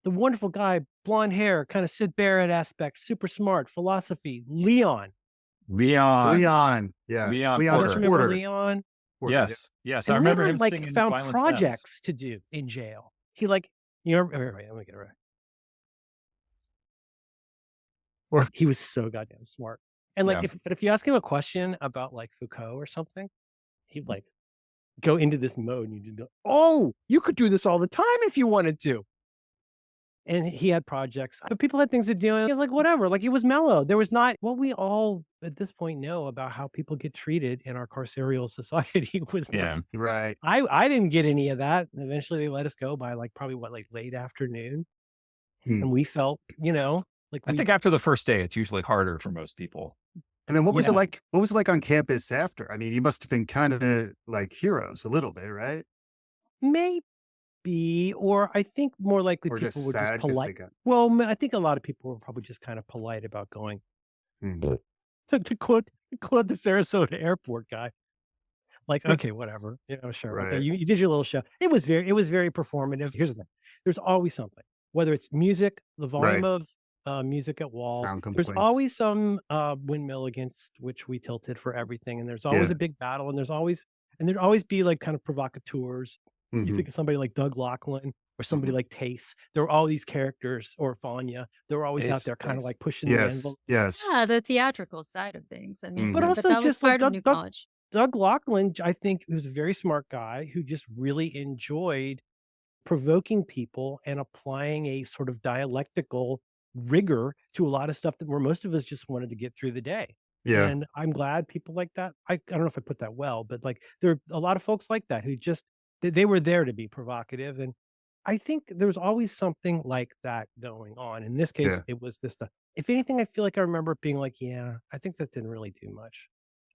The wonderful guy, blonde hair, kind of Sid Barrett aspect, super smart, philosophy, Leon. Leon. Yes. Leon Leon Don't you remember Porter. Leon? Porter, Yes. And I remember Leon, him like singing found Violent projects to do in jail. He like, let me get it right. Or- He was so goddamn smart. And like, Yeah. if you ask him a question about like Foucault or something, he'd like go into this mode and you'd go, oh, you could do this all the time if you wanted to. And he had projects, but people had things to do. And he was like, whatever, like it was mellow. There was not what we all at this point know about how people get treated in our carceral society was not- Yeah. Right. I didn't get any of that. Eventually they let us go by like probably like late afternoon. And we felt, like I think after the first day, it's usually harder for most people. And then what was Yeah. it like? What was it like on campus after? I mean, you must have been kind of like heroes a little bit, right? maybe, or I think more likely Or people just were just sad 'cause they polite. got Well, I think a lot of people were probably just kind of polite about going. To quote the Sarasota airport guy, like, okay, whatever, sure, okay, Right. you did your little show. It was very performative. Here's the thing: there's always something, whether it's music, the volume Right. of music at walls. Sound There's complaints. always some windmill against which we tilted for everything, and there's always Yeah. a big battle, and there'd always be like kind of provocateurs. You Mhm. think of somebody like Doug Laughlin or somebody like Tace. There were all these characters, or Fanya. They were always out Tace, there kind of Tace. like pushing the Yes. envelope. Yes. Yeah, the theatrical side of things. I mean, But also that was just, like, part of New Doug- College. Doug Laughlin, I think, was a very smart guy who just really enjoyed provoking people and applying a sort of dialectical rigor to a lot of stuff where most of us just wanted to get through the day. Yeah. And I'm glad people like that. I don't know if I put that well, but like there are a lot of folks like that who just they were there to be provocative. And I think there's always something like that going on. In this case, Yeah. it was this stuff. If anything, I feel like I remember it being like, yeah, I think that didn't really do much.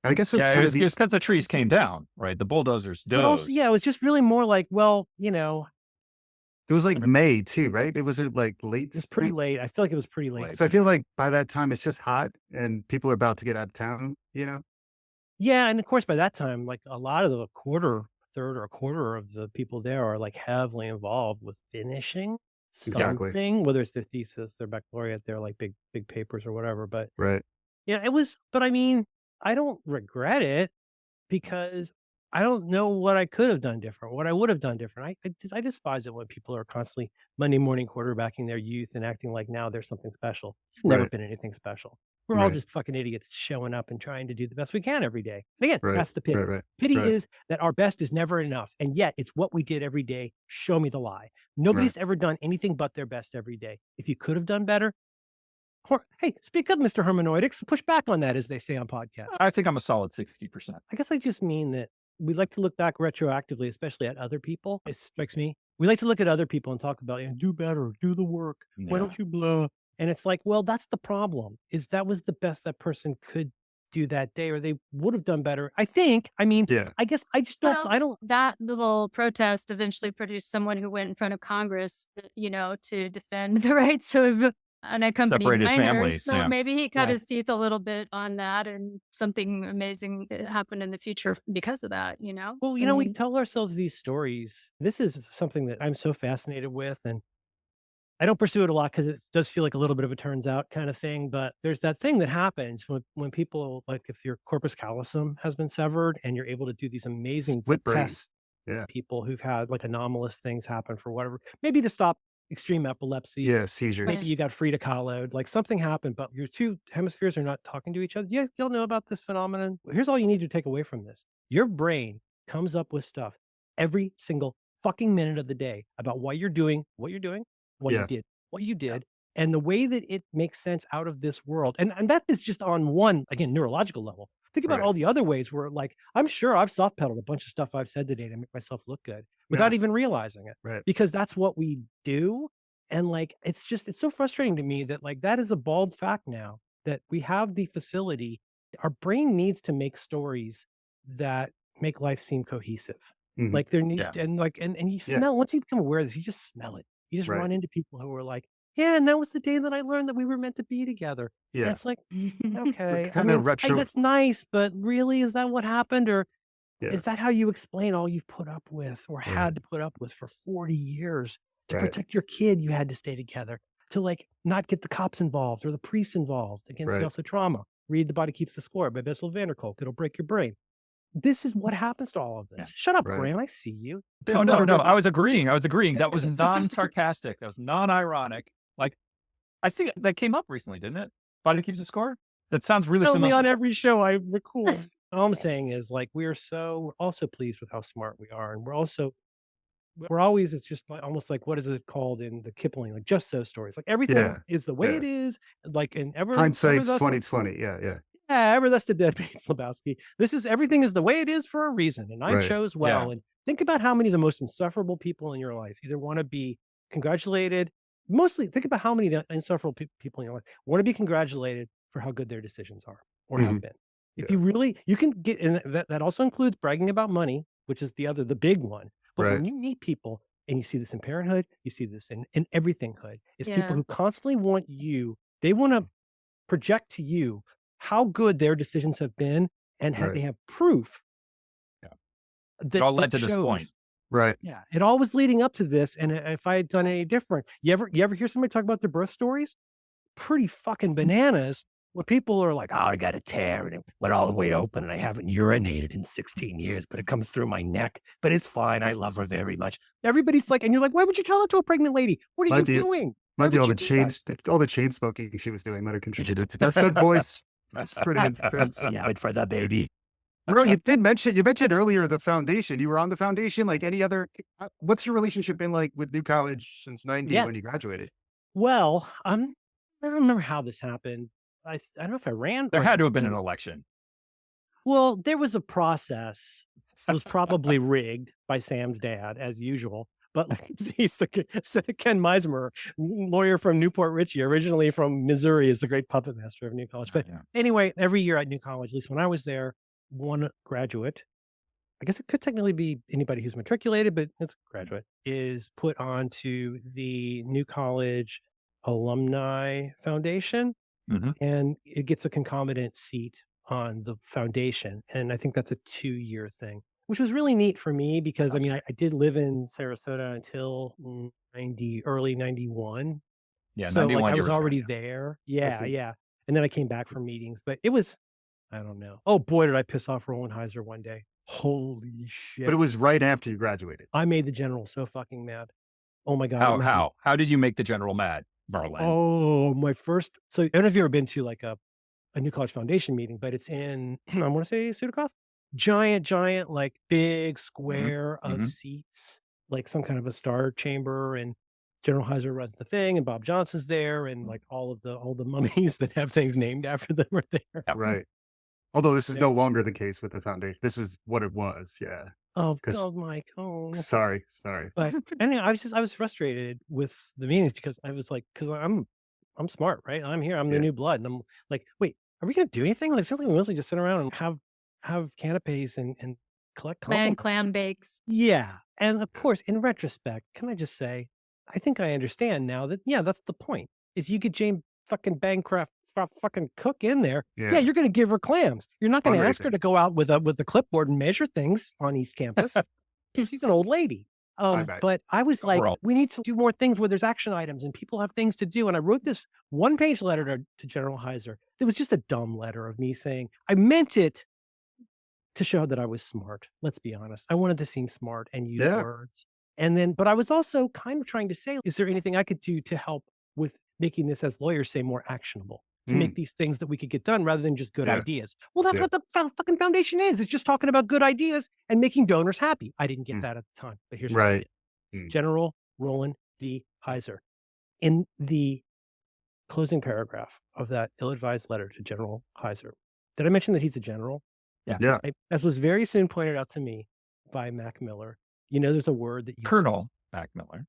I guess it's Yeah, it kind was of the, just because the trees came down, right? The bulldozers But also, dozed. yeah, it was just really more like, well, it was like May too, right? It was like late. it was pretty spring? late. I feel like it was pretty late. Late. So I feel like by that time it's just hot and people are about to get out of town, Yeah, and of course, by that time, like a lot of the third or a quarter of the people there are like heavily involved with finishing Exactly. something, whether it's their thesis, their baccalaureate, their like big papers or whatever. But Right. yeah, it was. But I mean, I don't regret it because I don't know what I could have done different, what I would have done different. I despise it when people are constantly Monday morning quarterbacking their youth and acting like now there's something special. You've never Right. been anything special. We're all Right. just fucking idiots showing up and trying to do the best we can every day. And again, Right. that's the pity. Right. Right. Pity Right. is that our best is never enough. And yet it's what we did every day. Show me the lie. Nobody's ever done anything but their best every day. If you could have done better, hey, speak up, Mr. Hermeneutics. Push back on that, as they say on podcasts. I think I'm a solid 60%. I guess I just mean that we like to look back retroactively, especially at other people. It strikes me. We like to look at other people and talk about, do better, do the work. Why Yeah. don't you blah? And it's like, well, that's the problem, is that was the best that person could do that day, or they would have done better. I think, Yeah. I guess I just don't, Well, that little protest eventually produced someone who went in front of Congress, to defend the rights of unaccompanied Separate his minors. family, So yeah. maybe he cut Right. his teeth a little bit on that, and something amazing happened in the future because of that. Well, I we mean, tell ourselves these stories. This is something that I'm so fascinated with, and I don't pursue it a lot because it does feel like a little bit of a turns out kind of thing. But there's that thing that happens when people, like, if your corpus callosum has been severed and you're able to do these amazing Split brain. tests, Yeah. people who've had like anomalous things happen for whatever, maybe to stop extreme epilepsy. Yeah. Maybe Seizures. you got free to like something happened, but your two hemispheres are not talking to each other. Yeah, you'll know about this phenomenon. Here's all you need to take away from this. Your brain comes up with stuff every single fucking minute of the day about why you're doing what you're doing, what Yeah. you did, what you did, and the way that it makes sense out of this world. And that is just on one, again, neurological level. Think about Right. all the other ways where, like, I'm sure I've soft pedaled a bunch of stuff I've said today to make myself look good without even realizing it, Right. because that's what we do. And like, it's so frustrating to me that, like, that is a bald fact now, that we have the facility. Our brain needs to make stories that make life seem cohesive. Mhm. Like there needs Yeah. to, and like, and you Yeah. smell, once you become aware of this, you just smell it. You just Right. run into people who are like, yeah, and that was the day that I learned that we were meant to be together. And Yeah. it's like, okay, Kind of retro. that's nice, but really, is that what happened? Or Yeah. is that how you explain all you've put up with or Right. had to put up with for 40 years to Right. protect your kid? You had to stay together to, like, not get the cops involved or the priests involved against the Right. also trauma. Read The Body Keeps the Score by Bessel van der Kolk. It'll break your brain. This is what happens to all of this. Yeah. Shut up, Right. Graham. I see you. No, I was agreeing. That was non-sarcastic. That was non-ironic. Like, I think that came up recently, didn't it? Body Keeps the Score? That sounds really Only similar. on every show I record. All I'm saying is, like, we're also pleased with how smart we are. And we're always, it's just like, almost like, what is it called in the Kipling? Like, just so stories. Like, everything Yeah. is the way Yeah. it is. Like, and Hindsight's thus- 2020. Yeah. Yeah. Yeah, ever thus the dead Bates Lebowski. Everything is the way it is for a reason. And I Right. chose well. And think about how many of the most insufferable people in your life either want to be congratulated. Mostly think about how many of the insufferable people in your life want to be congratulated for how good their decisions are or have Mhm. been. If Yeah. you really, you can get, and that also includes bragging about money, which is the big one. But when Right. you meet people, and you see this in parenthood, you see this in everythinghood, is people Yeah. who constantly want they want to project to you how good their decisions have been, and Right. they have proof Yeah. that It all led that to this shows. point. Right. Yeah, it all was leading up to this. And if I had done any different, you ever hear somebody talk about their birth stories? Pretty fucking bananas. Where people are like, oh, I got a tear and it went all the way open and I haven't urinated in 16 years, but it comes through my neck. But it's fine. I love her very much. Everybody's like, and you're like, why would you tell that to a pregnant lady? What are Might you be- doing? Why Might be would all you the do that? chain smoking she was doing might have contributed to that good voice. That's pretty intense. Yeah, but for the baby. Bro, you mentioned earlier the foundation. You were on the foundation. Like any other, what's your relationship been like with New College since '90 Yeah. when you graduated? Well, I don't remember how this happened. I don't know if I ran. There for- had to have been an election. Well, there was a process. It was probably rigged by Sam's dad, as usual. But like, he's Ken Meismer, lawyer from Newport Richie, originally from Missouri, is the great puppet master of New College. But Yeah. anyway, every year at New College, at least when I was there, one graduate, I guess it could technically be anybody who's matriculated, but it's graduate, is put onto the New College Alumni Foundation. Mhm. And it gets a concomitant seat on the foundation. And I think that's a 2-year thing, which was really neat for me because, I mean, I did live in Sarasota until early 91. Yeah, So like 91 I you was were already there. there. Yeah, see. yeah. And then I came back for meetings, but it was, I don't know. Oh boy, did I piss off Roland Heiser one day. Holy But shit. it was right after you graduated. I made the general so fucking mad. Oh my God. How did you make the general mad, Merlin? Oh, my first. So I don't know if you've ever been to like a New College Foundation meeting, but it's in, I want to say Sudikoff. Giant, like big square of seats, like some kind of a star chamber. And General Heiser runs the thing, and Bob Johnson's there, and like all the mummies that have things named after them are there. Yep. Right. Although this is Yeah. no longer the case with the foundation. This is what it was. Yeah. Oh, 'Cause- God, Mike. Oh, Sorry. but anyway, I was frustrated with the meetings because I was like, because I'm smart, right? I'm here, I'm the Yeah. new blood, and I'm like, wait, are we gonna do anything? Like, it feels like we mostly just sit around and have canapes and collect Clan compliments. clam bakes. Yeah, and of course, in retrospect, can I just say, I think I understand now that yeah, that's the point. Is you get Jane fucking Bancroft fucking Cook in there, yeah, Yeah. you're gonna give her clams. You're not gonna ask her Fundraising. to go out with the clipboard and measure things on East Campus. She's an old lady. bet. But I was like, Overall. we need to do more things where there's action items and people have things to do. And I wrote this 1-page letter to General Heiser. It was just a dumb letter of me saying, I meant it to show that I was smart. Let's be honest. I wanted to seem smart and use Yeah. words. And then, but I was also kind of trying to say, is there anything I could do to help with making this, as lawyers say, more actionable? To make these things that we could get done rather than just good Yeah. ideas. Well, that's Yeah. what the fucking foundation is. It's just talking about good ideas and making donors happy. I didn't get that at the time, but here's what I Right. did. General Roland D. Heiser. In the closing paragraph of that ill-advised letter to General Heiser, did I mention that he's a general? Yeah. As was very soon pointed out to me by Mac Miller, you know, there's a word that you Colonel Mac Miller.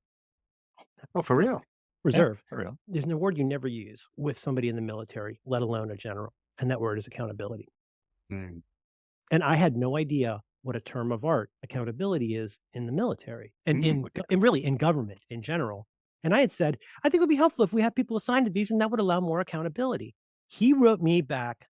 Oh, for real? reserve. For real. There's no word you never use with somebody in the military, let alone a general. And that word is accountability. Mm. And I had no idea what a term of art accountability is in the military and and really in government in general. And I had said, I think it would be helpful if we have people assigned to these and that would allow more accountability. He wrote me back,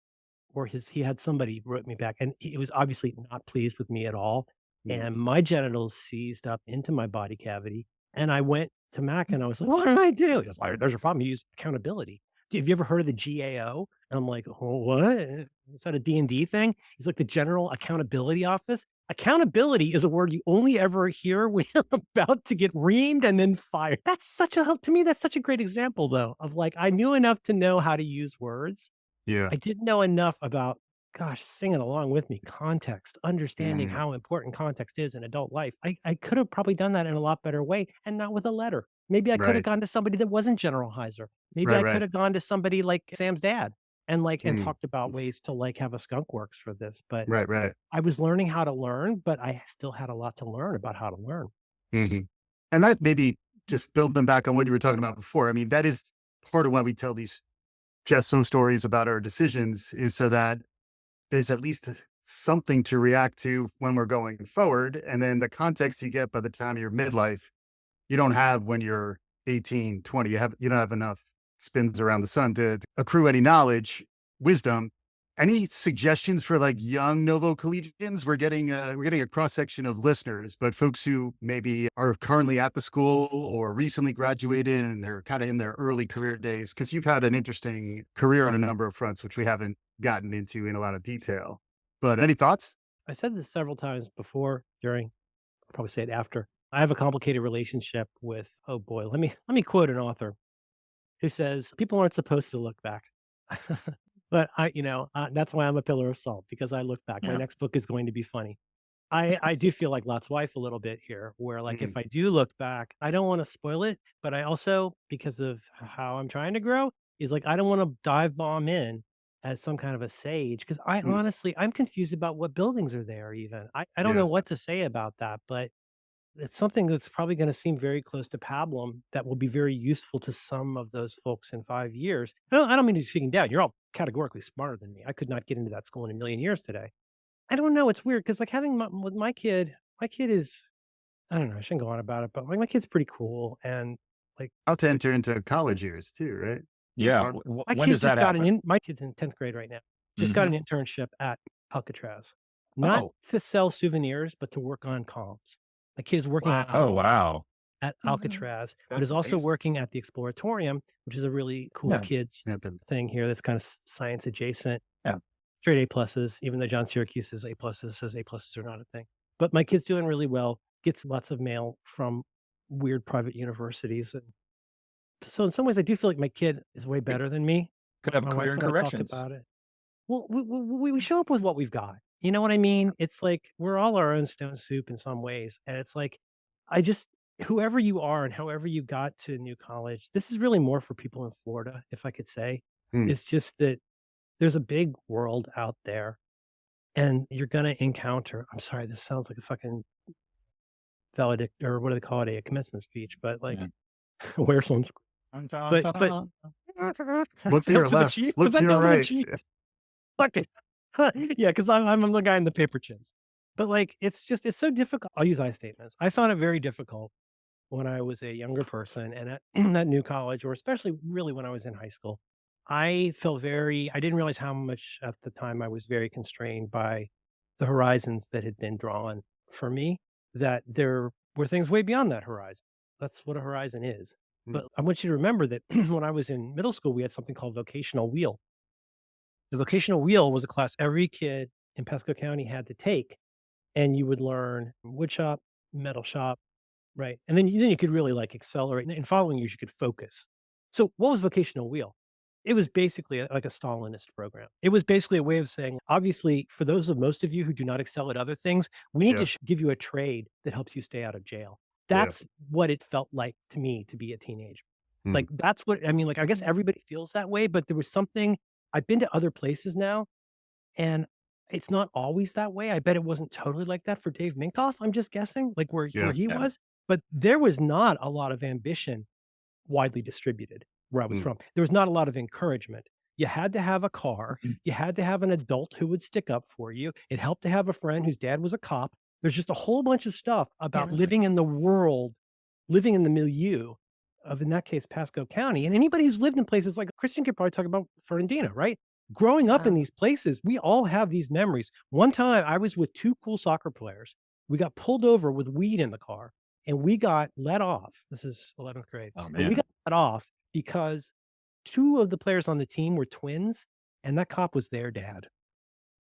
or he had somebody wrote me back, and he was obviously not pleased with me at all. And my genitals seized up into my body cavity. And I went to Mac and I was like, what did I do? He goes, "Well, there's a problem. You use accountability. Have you ever heard of the GAO? And I'm like, oh, what? Is that a D&D thing? He's like, the General Accountability Office. Accountability is a word you only ever hear when you're about to get reamed and then fired. That's to me, that's such a great example though, of like, I knew enough to know how to use words. Yeah. I didn't know enough about, gosh, sing it along with me, context, understanding how important context is in adult life. I could have probably done that in a lot better way and not with a letter. Maybe I could have Right. gone to somebody that wasn't General Heiser. Maybe I could have gone to somebody like Sam's dad and talked about ways to like have a skunk works for this. But Right. I was learning how to learn, but I still had a lot to learn about how to learn. And that maybe just build them back on what you were talking about before. I mean, that is part of why we tell these gesso stories about our decisions, is so that there's at least something to react to when we're going forward. And then the context you get by the time you're midlife, you don't have when you're 18, 20. You don't have enough spins around the sun to accrue any knowledge, wisdom. Any suggestions for like young novo collegians? We're getting a cross section of listeners, but folks who maybe are currently at the school or recently graduated and they're kind of in their early career days, because you've had an interesting career on a number of fronts, which we haven't gotten into in a lot of detail. But any thoughts? I said this several times before, during, I'll probably say it after. I have a complicated relationship with, oh boy, let me quote an author who says, people aren't supposed to look back. But that's why I'm a pillar of salt, because I look back. My next book is going to be funny. I do feel like Lot's wife a little bit here, where like if I do look back, I don't want to spoil it, but I also, because of how I'm trying to grow, is like I don't want to dive bomb in as some kind of a sage, because I honestly, I'm confused about what buildings are there even. I don't know what to say about that, but it's something that's probably going to seem very close to pablum that will be very useful to some of those folks in 5 years. I don't mean to be speaking down. You're all categorically smarter than me. I could not get into that school in a million years today. I don't know. It's weird because like having with my kid is, I don't know, I shouldn't go on about it, but like my kid's pretty cool. And like, I'll to enter into college years too, right? Yeah. my When kid does that just got happen? my kid's in 10th grade right now. Just got an internship at Alcatraz, not Oh. to sell souvenirs, but to work on comms. My kid is working Oh, wow. at Alcatraz, but That's is also amazing. working at the Exploratorium, which is a really cool Yeah. kids Yeah, but thing here that's kind of science adjacent. Yeah. straight A pluses, even though John Syracuse says A pluses are not a thing. But my kid's doing really well, gets lots of mail from weird private universities. And so in some ways, I do feel like my kid is way better than me. Could have My career wife and and I talk corrections. about it. Well, we show up with what we've got. You know what I mean? It's like we're all our own stone soup in some ways. And it's like, I just, whoever you are and however you got to a new college, this is really more for people in Florida, if I could say. Hmm. It's just that there's a big world out there and you're going to encounter, I'm sorry, this sounds like a fucking valedict or what do they call it? A commencement speech, but like, Yeah. wear some, but Look to your the left. chief? Look Was that to your down to the right. chief? Fuck it. Yeah, because I'm the guy in the paper chins. But like, it's so difficult. I'll use I statements. I found it very difficult when I was a younger person and at that new college, or especially really when I was in high school. I didn't realize how much at the time I was very constrained by the horizons that had been drawn for me, that there were things way beyond that horizon. That's what a horizon is. Hmm. But I want you to remember that when I was in middle school, we had something called vocational wheel. The vocational wheel was a class every kid in Pasco County had to take, and you would learn wood shop, metal shop, right? And then you could really like accelerate. In following years, you could focus. So what was vocational wheel? It was basically like a Stalinist program. It was basically a way of saying, obviously, for those of most of you who do not excel at other things, we need Yeah. to give you a trade that helps you stay out of jail. Yeah. That's what it felt like to me to be a teenager. Hmm. Like that's what I mean. Like I guess everybody feels that way, but there was something. I've been to other places now, and it's not always that way. I bet it wasn't totally like that for Dave Minkoff. I'm just guessing, like where Yeah. he Yeah. was, but there was not a lot of ambition widely distributed where I was Mm. from. There was not a lot of encouragement. You had to have a car. Mm. You had to have an adult who would stick up for you. It helped to have a friend whose dad was a cop. There's just a whole bunch of stuff about Yeah. living in the world, living in the milieu of, in that case, Pasco County. And anybody who's lived in places like Christian could probably talk about Fernandina, right? Growing up in Yeah. these places, we all have these memories. One time I was with two cool soccer players. We got pulled over with weed in the car and we got let off. This is 11th grade. Oh And we man. got let off because two of the players on the team were twins and that cop was their dad.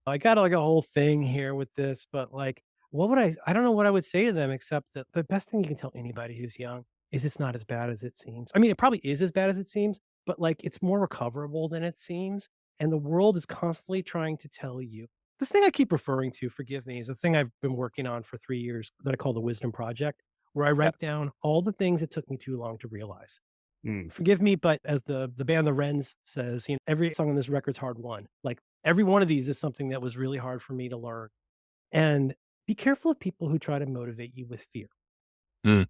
I got like a whole thing here with this, but like, I don't know what I would say to them except that the best thing you can tell anybody who's young is it's not as bad as it seems. I mean, it probably is as bad as it seems, but like it's more recoverable than it seems. And the world is constantly trying to tell you. This thing I keep referring to, forgive me, is a thing I've been working on for 3 years that I call the Wisdom Project, where I write down all the things it took me too long to realize. Mm. Forgive me, but as the band The Wrens says, every song on this record's hard won. Like every one of these is something that was really hard for me to learn. And be careful of people who try to motivate you with fear. Mm.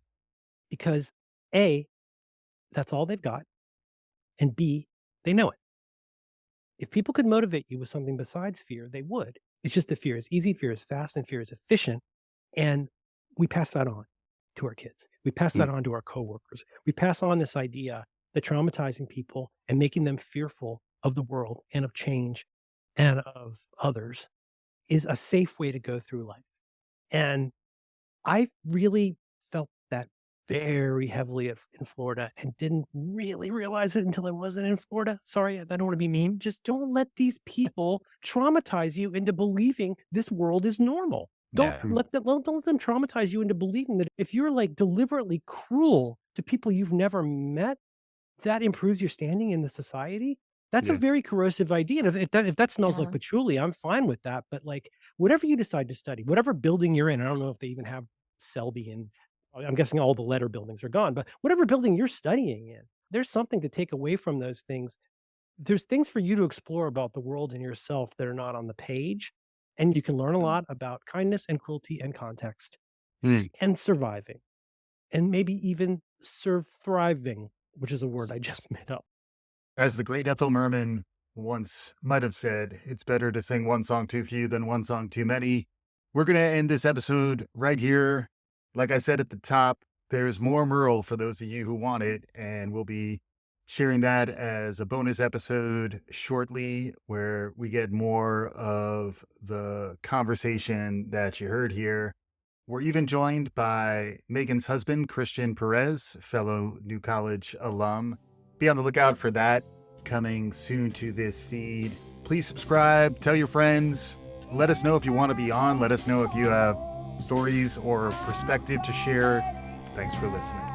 Because A, that's all they've got. And B, they know it. If people could motivate you with something besides fear, they would. It's just that fear is easy, fear is fast, and fear is efficient. And we pass that on to our kids. We pass that on to our coworkers. We pass on this idea that traumatizing people and making them fearful of the world and of change and of others is a safe way to go through life. And I really felt that very heavily in Florida and didn't really realize it until I wasn't in Florida. Sorry, I don't want to be mean. Just don't let these people traumatize you into believing this world is normal. Don't Yeah. let them traumatize you into believing that if you're like deliberately cruel to people you've never met, that improves your standing in the society. That's a Yeah. very corrosive idea. And if that smells like Yeah. patchouli, I'm fine with that. But like whatever you decide to study, whatever building you're in, I don't know if they even have Selby and I'm guessing all the letter buildings are gone, but whatever building you're studying in, there's something to take away from those things. There's things for you to explore about the world and yourself that are not on the page. And you can learn a lot about kindness and cruelty and context Mm. and surviving and maybe even thriving, which is a word I just made up. As the great Ethel Merman once might have said, it's better to sing one song too few than one song too many. We're going to end this episode right here. Like I said at the top, there's more Merle for those of you who want it, and we'll be sharing that as a bonus episode shortly where we get more of the conversation that you heard here. We're even joined by Megan's husband, Christian Perez, fellow New College alum. Be on the lookout for that coming soon to this feed. Please subscribe, tell your friends. Let us know if you want to be on. Let us know if you have stories or perspective to share. Thanks for listening.